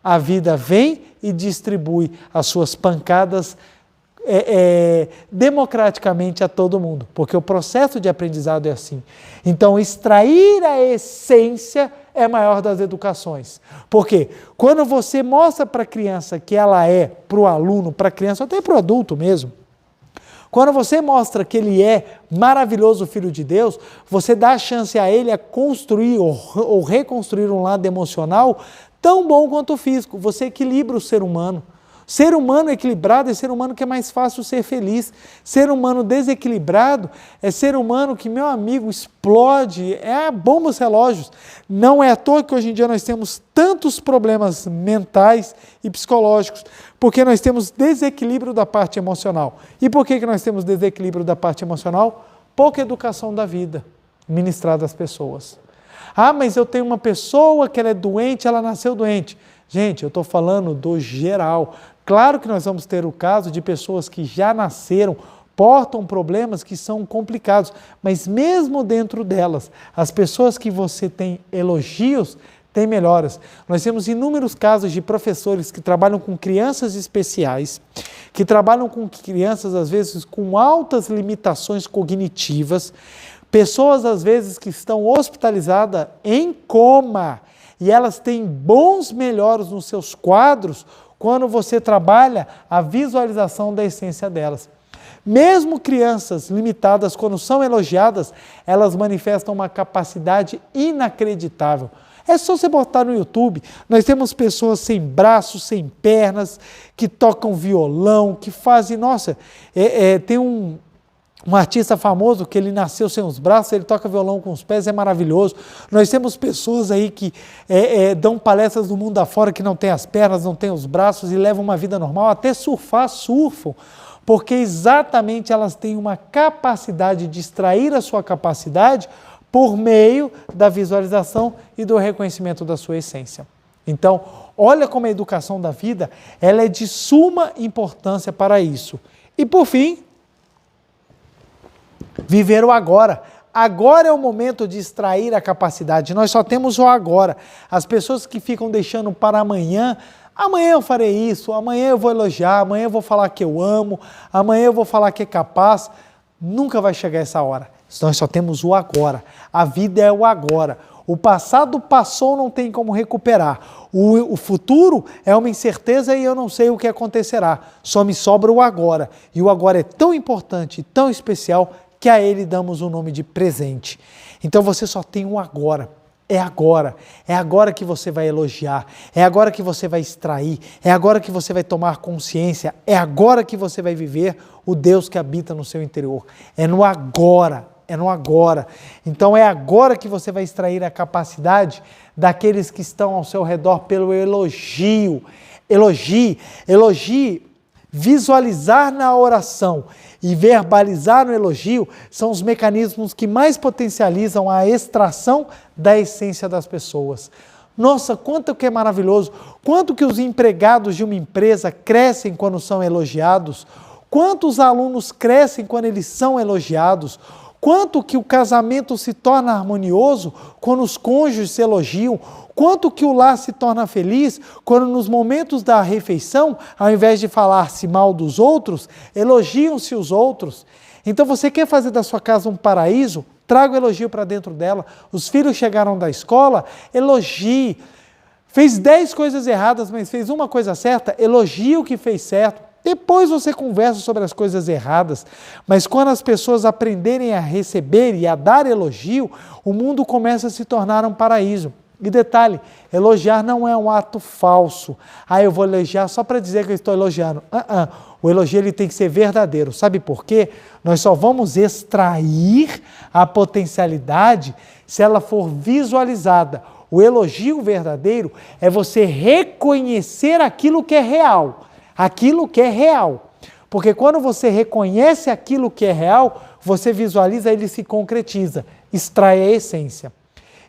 A vida vem e distribui as suas pancadas democraticamente a todo mundo, porque o processo de aprendizado é assim. Então, extrair a essência é a maior das educações. Porque quando você mostra para a criança que ela é, para o aluno, para a criança, até para o adulto mesmo, quando você mostra que ele é maravilhoso filho de Deus, você dá a chance a ele a construir ou reconstruir um lado emocional tão bom quanto o físico. Você equilibra o ser humano. Ser humano equilibrado é ser humano que é mais fácil ser feliz. Ser humano desequilibrado é ser humano que, meu amigo, explode, é bombas relógios. Não é à toa que hoje em dia nós temos tantos problemas mentais e psicológicos, porque nós temos desequilíbrio da parte emocional. E por que nós temos desequilíbrio da parte emocional? Pouca educação da vida ministrada às pessoas. Ah, mas eu tenho uma pessoa que ela é doente, ela nasceu doente. Gente, eu estou falando do geral. Claro que nós vamos ter o caso de pessoas que já nasceram, portam problemas que são complicados, mas mesmo dentro delas, as pessoas que você tem elogios, têm melhoras. Nós temos inúmeros casos de professores que trabalham com crianças especiais, que trabalham com crianças, às vezes, com altas limitações cognitivas, pessoas, às vezes, que estão hospitalizadas em coma, e elas têm bons melhoros nos seus quadros quando você trabalha a visualização da essência delas. Mesmo crianças limitadas, quando são elogiadas, elas manifestam uma capacidade inacreditável. É só você botar no YouTube, nós temos pessoas sem braços, sem pernas, que tocam violão, que fazem, tem um artista famoso que ele nasceu sem os braços, ele toca violão com os pés, é maravilhoso. Nós temos pessoas aí que dão palestras no mundo afora que não tem as pernas, não tem os braços e levam uma vida normal, até surfam, porque exatamente elas têm uma capacidade de extrair a sua capacidade por meio da visualização e do reconhecimento da sua essência. Então, olha como a educação da vida, ela é de suma importância para isso. E por fim, viver o agora. Agora é o momento de extrair a capacidade. Nós só temos o agora. As pessoas que ficam deixando para amanhã eu farei isso, amanhã eu vou elogiar, amanhã eu vou falar que eu amo, amanhã eu vou falar que é capaz. Nunca vai chegar essa hora. Nós só temos o agora. A vida é o agora. O passado passou, não tem como recuperar. O futuro é uma incerteza e eu não sei o que acontecerá. Só me sobra o agora. E o agora é tão importante, tão especial, que a ele damos o nome de presente. Então você só tem um agora. É agora que você vai elogiar, é agora que você vai extrair, é agora que você vai tomar consciência, é agora que você vai viver o Deus que habita no seu interior. É no agora. Então é agora que você vai extrair a capacidade daqueles que estão ao seu redor pelo elogio. Elogie, visualizar na oração e verbalizar no elogio são os mecanismos que mais potencializam a extração da essência das pessoas. Nossa, quanto que é maravilhoso, quanto que os empregados de uma empresa crescem quando são elogiados, quantos alunos crescem quando eles são elogiados, quanto que o casamento se torna harmonioso quando os cônjuges se elogiam, quanto que o lar se torna feliz quando nos momentos da refeição, ao invés de falar-se mal dos outros, elogiam-se os outros. Então você quer fazer da sua casa um paraíso? Traga o elogio para dentro dela. Os filhos chegaram da escola, elogie. Fez 10 coisas erradas, mas fez uma coisa certa, elogie o que fez certo. Depois você conversa sobre as coisas erradas, mas quando as pessoas aprenderem a receber e a dar elogio, o mundo começa a se tornar um paraíso. E detalhe, elogiar não é um ato falso. Eu vou elogiar só para dizer que eu estou elogiando. O elogio ele tem que ser verdadeiro. Sabe por quê? Nós só vamos extrair a potencialidade se ela for visualizada. O elogio verdadeiro é você reconhecer aquilo que é real. Aquilo que é real. Porque quando você reconhece aquilo que é real, você visualiza, ele se concretiza, extrai a essência.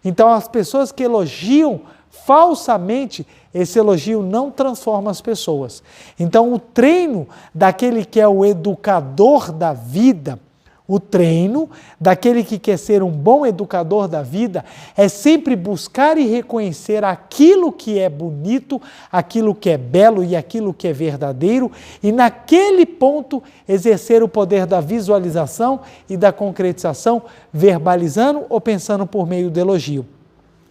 Então, as pessoas que elogiam falsamente, esse elogio não transforma as pessoas. Então, o treino daquele que é o educador da vida, o treino daquele que quer ser um bom educador da vida é sempre buscar e reconhecer aquilo que é bonito, aquilo que é belo e aquilo que é verdadeiro, e naquele ponto exercer o poder da visualização e da concretização, verbalizando ou pensando por meio do elogio.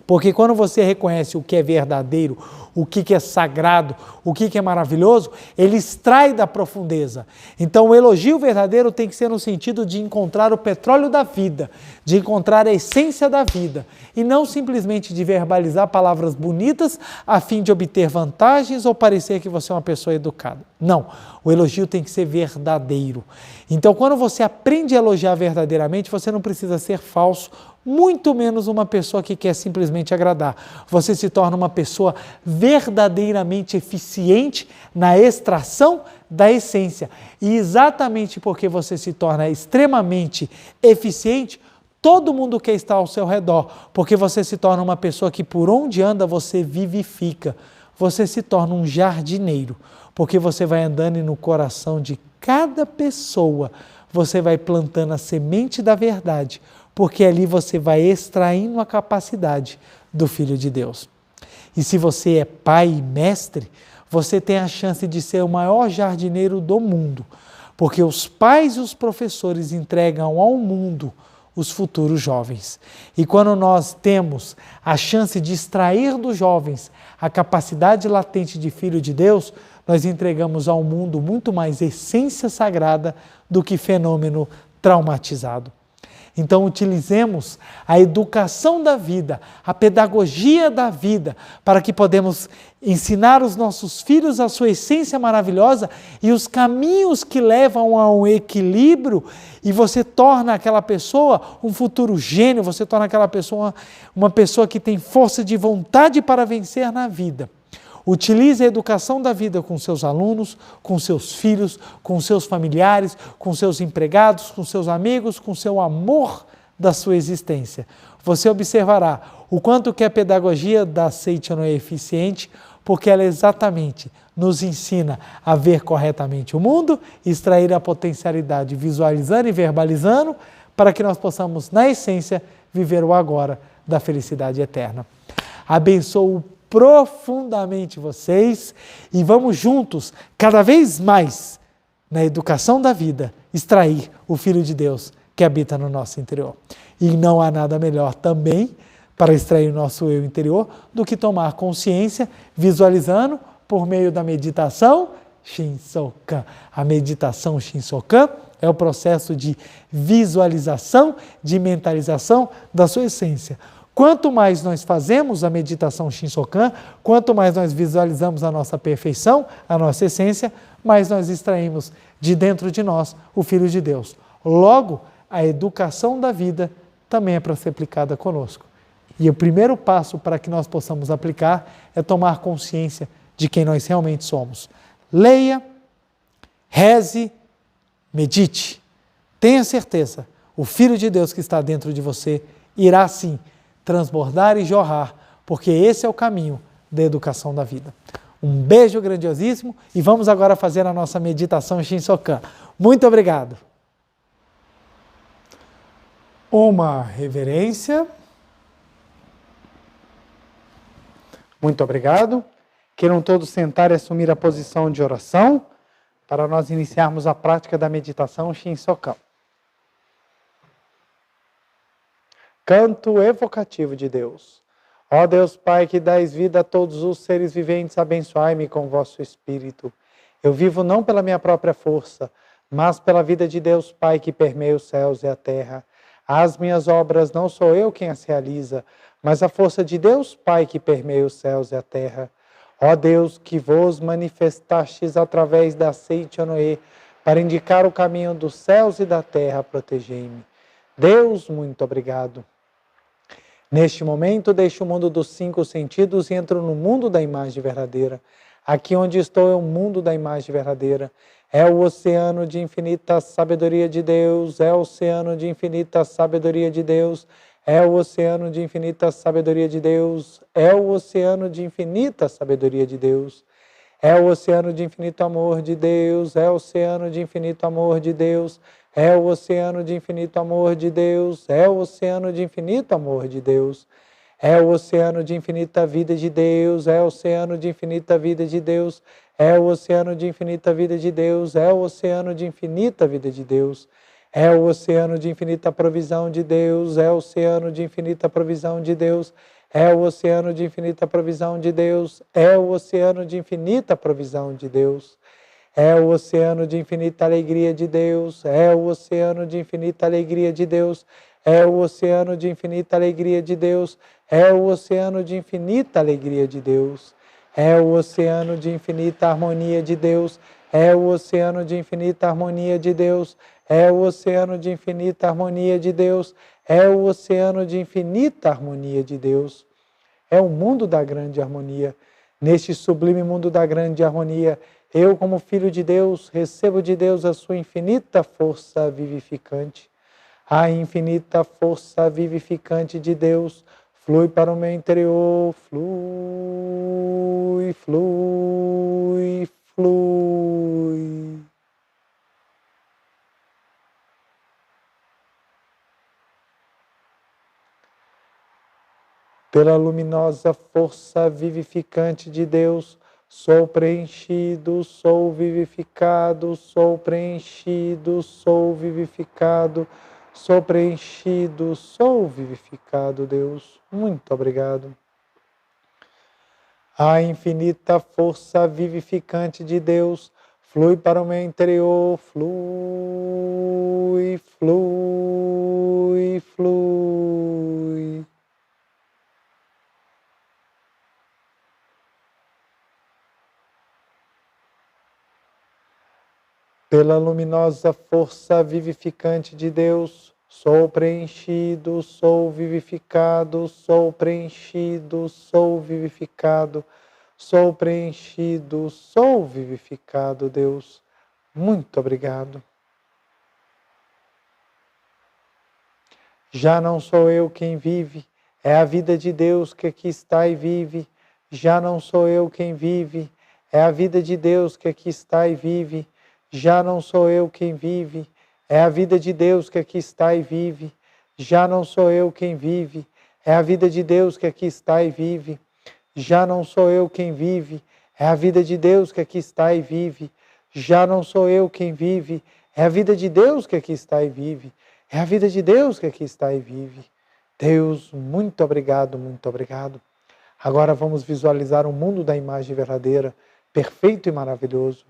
Porque quando você reconhece o que é verdadeiro, o que é sagrado, o que é maravilhoso, ele extrai da profundeza. Então o elogio verdadeiro tem que ser no sentido de encontrar o petróleo da vida, de encontrar a essência da vida, e não simplesmente de verbalizar palavras bonitas a fim de obter vantagens ou parecer que você é uma pessoa educada. Não, o elogio tem que ser verdadeiro. Então quando você aprende a elogiar verdadeiramente, você não precisa ser falso, muito menos uma pessoa que quer simplesmente agradar. Você se torna uma pessoa verdadeiramente eficiente na extração da essência. E exatamente porque você se torna extremamente eficiente, todo mundo quer estar ao seu redor, porque você se torna uma pessoa que por onde anda você vivifica. Você se torna um jardineiro, porque você vai andando e no coração de cada pessoa você vai plantando a semente da verdade, porque ali você vai extraindo a capacidade do Filho de Deus. E se você é pai e mestre, você tem a chance de ser o maior jardineiro do mundo, porque os pais e os professores entregam ao mundo os futuros jovens. E quando nós temos a chance de extrair dos jovens a capacidade latente de Filho de Deus, nós entregamos ao mundo muito mais essência sagrada do que fenômeno traumatizado. Então, utilizemos a educação da vida, a pedagogia da vida, para que podemos ensinar os nossos filhos a sua essência maravilhosa e os caminhos que levam ao equilíbrio, e você torna aquela pessoa um futuro gênio, você torna aquela pessoa uma pessoa que tem força de vontade para vencer na vida. Utilize a educação da vida com seus alunos, com seus filhos, com seus familiares, com seus empregados, com seus amigos, com seu amor da sua existência. Você observará o quanto que a pedagogia da Seiichi é eficiente, porque ela exatamente nos ensina a ver corretamente o mundo, extrair a potencialidade visualizando e verbalizando, para que nós possamos, na essência, viver o agora da felicidade eterna. Abençoo profundamente vocês e vamos juntos, cada vez mais, na educação da vida, extrair o Filho de Deus que habita no nosso interior. E não há nada melhor também para extrair o nosso eu interior do que tomar consciência, visualizando por meio da meditação Shinsokan. A meditação Shinsokan é o processo de visualização, de mentalização da sua essência. Quanto mais nós fazemos a meditação Shinsokan, quanto mais nós visualizamos a nossa perfeição, a nossa essência, mais nós extraímos de dentro de nós o Filho de Deus. Logo, a educação da vida também é para ser aplicada conosco. E o primeiro passo para que nós possamos aplicar é tomar consciência de quem nós realmente somos. Leia, reze, medite. Tenha certeza, o Filho de Deus que está dentro de você irá sim transbordar e jorrar, porque esse é o caminho da educação da vida. Um beijo grandiosíssimo e vamos agora fazer a nossa meditação Shinsokan. Muito obrigado. Uma reverência. Muito obrigado. Queiram todos sentar e assumir a posição de oração para nós iniciarmos a prática da meditação Shinsokan. Canto evocativo de Deus. Ó Deus Pai, que dais vida a todos os seres viventes, abençoai-me com vosso Espírito. Eu vivo não pela minha própria força, mas pela vida de Deus Pai que permeia os céus e a terra. As minhas obras não sou eu quem as realiza, mas a força de Deus Pai que permeia os céus e a terra. Ó Deus, que vos manifestastes através da Seiichi para indicar o caminho dos céus e da terra, protegei-me. Deus, muito obrigado. Neste momento, deixo o mundo dos 5 sentidos e entro no mundo da imagem verdadeira. Aqui onde estou é o mundo da imagem verdadeira. É o oceano de infinita sabedoria de Deus, é o oceano de infinita sabedoria de Deus, é o oceano de infinita sabedoria de Deus, é o oceano de infinita sabedoria de Deus. É o oceano de infinito amor de Deus, é o oceano de infinito amor de Deus, é o oceano de infinito amor de Deus, é o oceano de infinito amor de Deus, é o oceano de infinita vida de Deus, é o oceano de infinita vida de Deus, é o oceano de infinita vida de Deus, é o oceano de infinita vida de Deus, é o oceano de infinita provisão de Deus, é o oceano de infinita provisão de Deus, é o oceano de infinita provisão de Deus, é o oceano de infinita provisão de Deus, é o oceano de infinita alegria de Deus, é o oceano de infinita alegria de Deus, é o oceano de infinita alegria de Deus, é o oceano de infinita alegria de Deus, é o oceano de infinita harmonia de Deus, é o oceano de infinita harmonia de Deus, é o oceano de infinita harmonia de Deus, é o oceano de infinita harmonia de Deus. É o mundo da grande harmonia. Neste sublime mundo da grande harmonia, eu, como filho de Deus, recebo de Deus a sua infinita força vivificante. A infinita força vivificante de Deus flui para o meu interior, flui, flui, flui. Pela luminosa força vivificante de Deus, sou preenchido, sou vivificado, sou preenchido, sou vivificado, sou preenchido, sou vivificado, Deus. Muito obrigado. A infinita força vivificante de Deus flui para o meu interior, flui, flui, flui. Pela luminosa força vivificante de Deus, sou preenchido, sou vivificado, sou preenchido, sou vivificado, sou preenchido, sou vivificado, Deus. Muito obrigado. Já não sou eu quem vive, é a vida de Deus que aqui está e vive. Já não sou eu quem vive, é a vida de Deus que aqui está e vive. Já não sou eu quem vive, é a vida de Deus que aqui está e vive. Já não sou eu quem vive, é a vida de Deus que aqui está e vive. Já não sou eu quem vive, é a vida de Deus que aqui está e vive. Já não sou eu quem vive, é a vida de Deus que aqui está e vive. É a vida de Deus que aqui está e vive. Deus, muito obrigado, muito obrigado. Agora vamos visualizar o mundo da imagem verdadeira, perfeito e maravilhoso.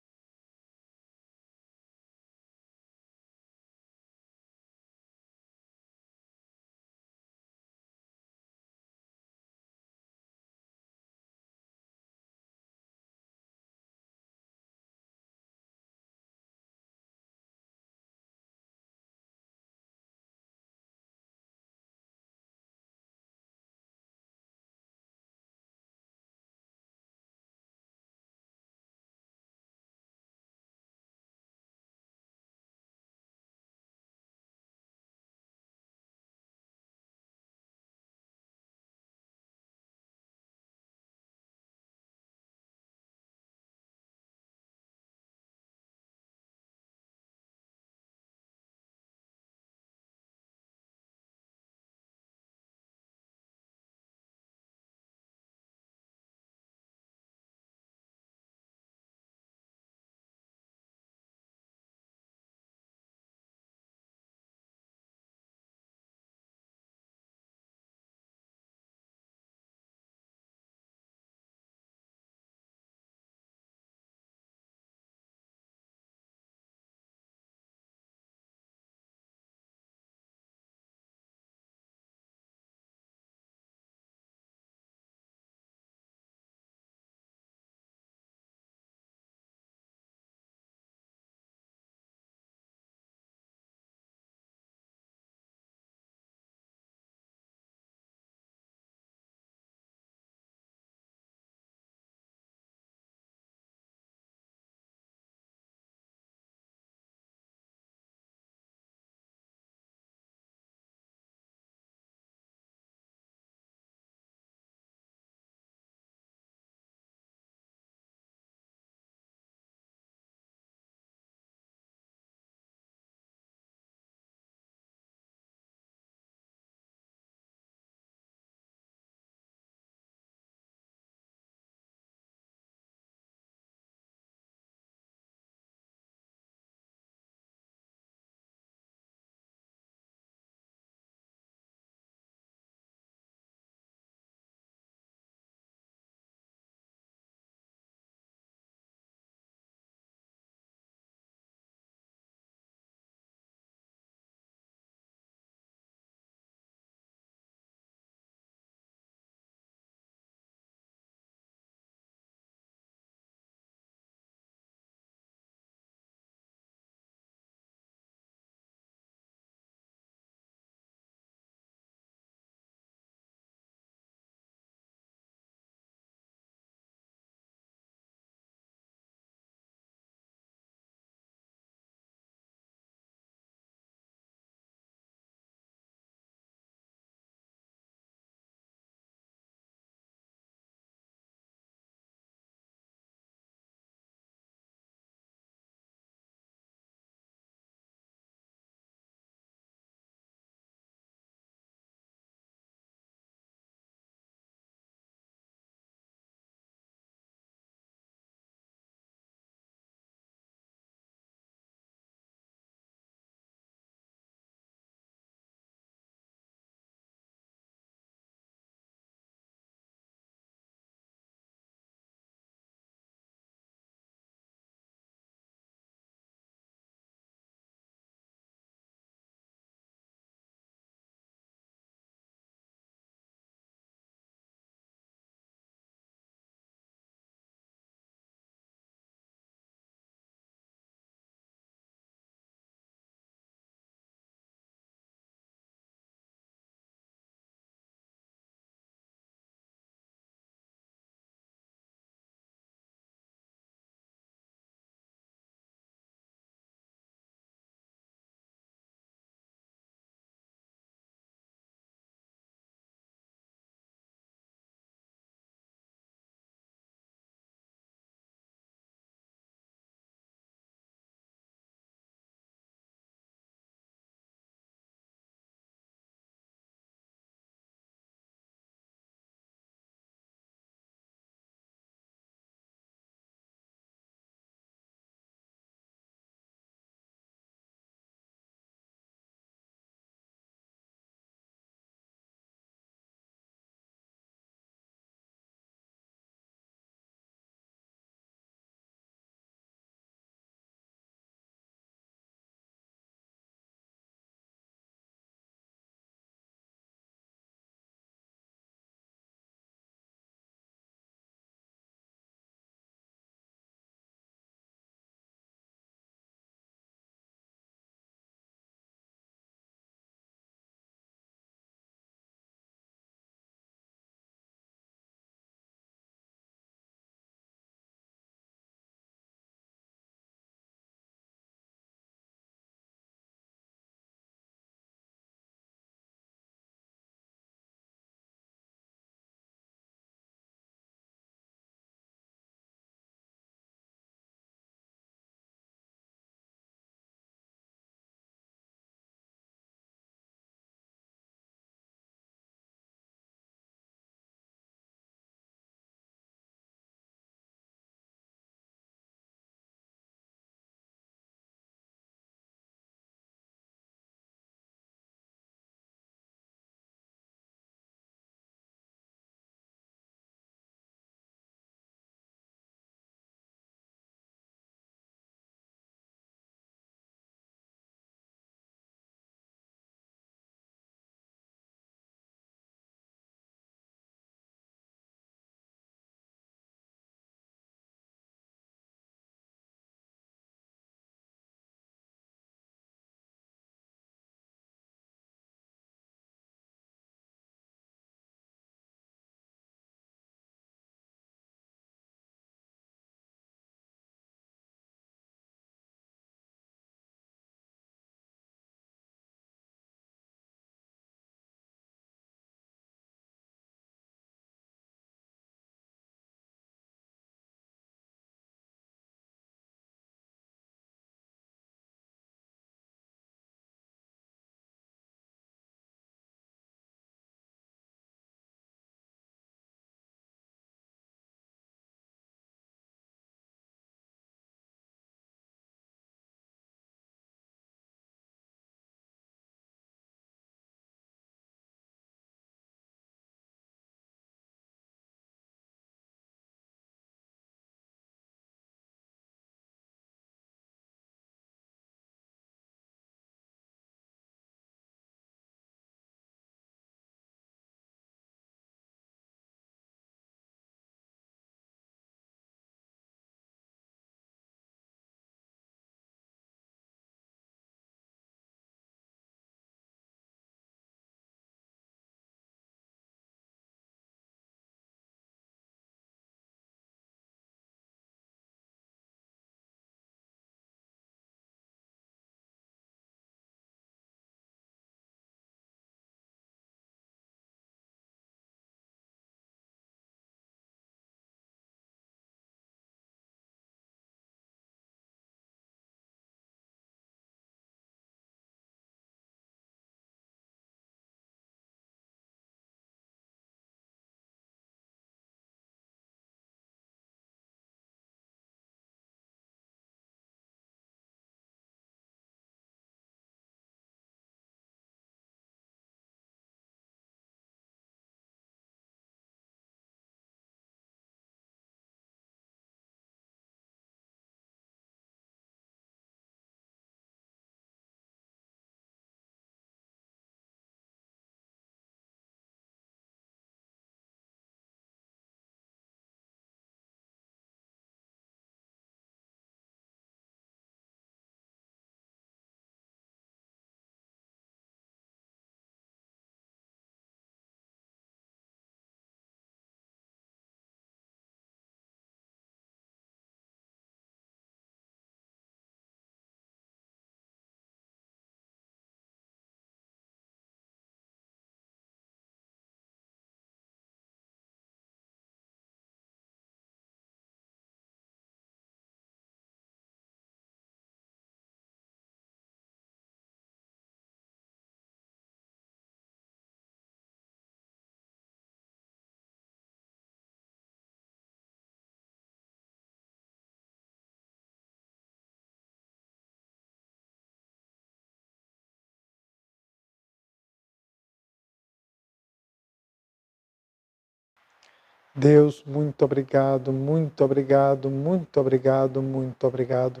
Deus, muito obrigado, muito obrigado, muito obrigado, muito obrigado.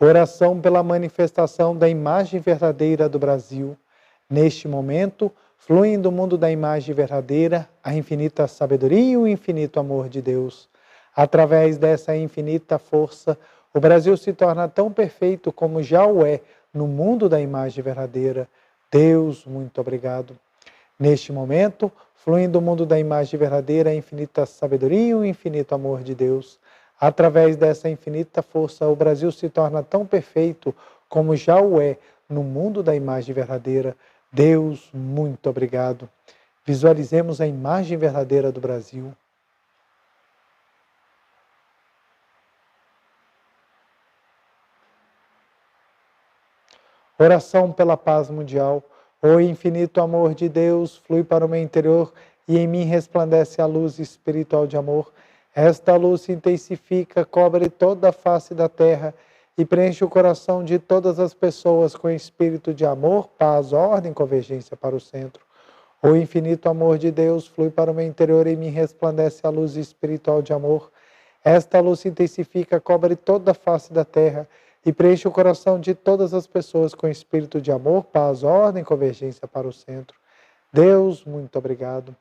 Oração pela manifestação da imagem verdadeira do Brasil. Neste momento, fluem do mundo da imagem verdadeira a infinita sabedoria e o infinito amor de Deus. Através dessa infinita força, o Brasil se torna tão perfeito como já o é no mundo da imagem verdadeira. Deus, muito obrigado. Neste momento, fluem do mundo da imagem verdadeira a infinita sabedoria e o infinito amor de Deus. Através dessa infinita força, o Brasil se torna tão perfeito como já o é no mundo da imagem verdadeira. Deus, muito obrigado. Visualizemos a imagem verdadeira do Brasil. Oração pela paz mundial. O infinito amor de Deus flui para o meu interior e em mim resplandece a luz espiritual de amor. Esta luz se intensifica, cobre toda a face da terra e preenche o coração de todas as pessoas com espírito de amor, paz, ordem e convergência para o centro. O infinito amor de Deus flui para o meu interior e em mim resplandece a luz espiritual de amor. Esta luz se intensifica, cobre toda a face da terra e preenche o coração de todas as pessoas com espírito de amor, paz, ordem e convergência para o centro. Deus, muito obrigado.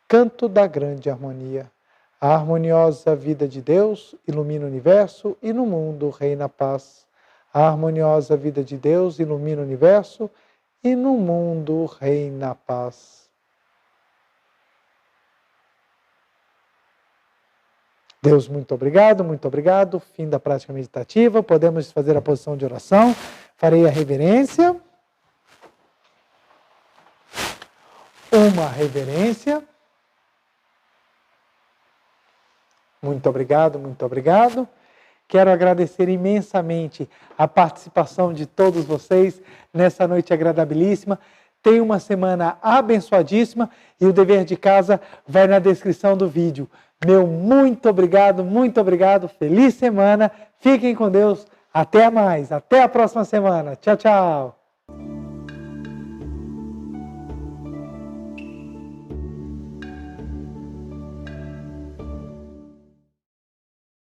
Canto da grande harmonia. A harmoniosa vida de Deus ilumina o universo e no mundo reina a paz. A harmoniosa vida de Deus ilumina o universo e no mundo reina a paz. Deus, muito obrigado, muito obrigado. Fim da prática meditativa. Podemos fazer a posição de oração. Farei a reverência. Uma reverência. Muito obrigado, muito obrigado. Quero agradecer imensamente a participação de todos vocês nessa noite agradabilíssima. Tenha uma semana abençoadíssima e o dever de casa vai na descrição do vídeo. Meu muito obrigado, feliz semana, fiquem com Deus, até mais, até a próxima semana, tchau, tchau.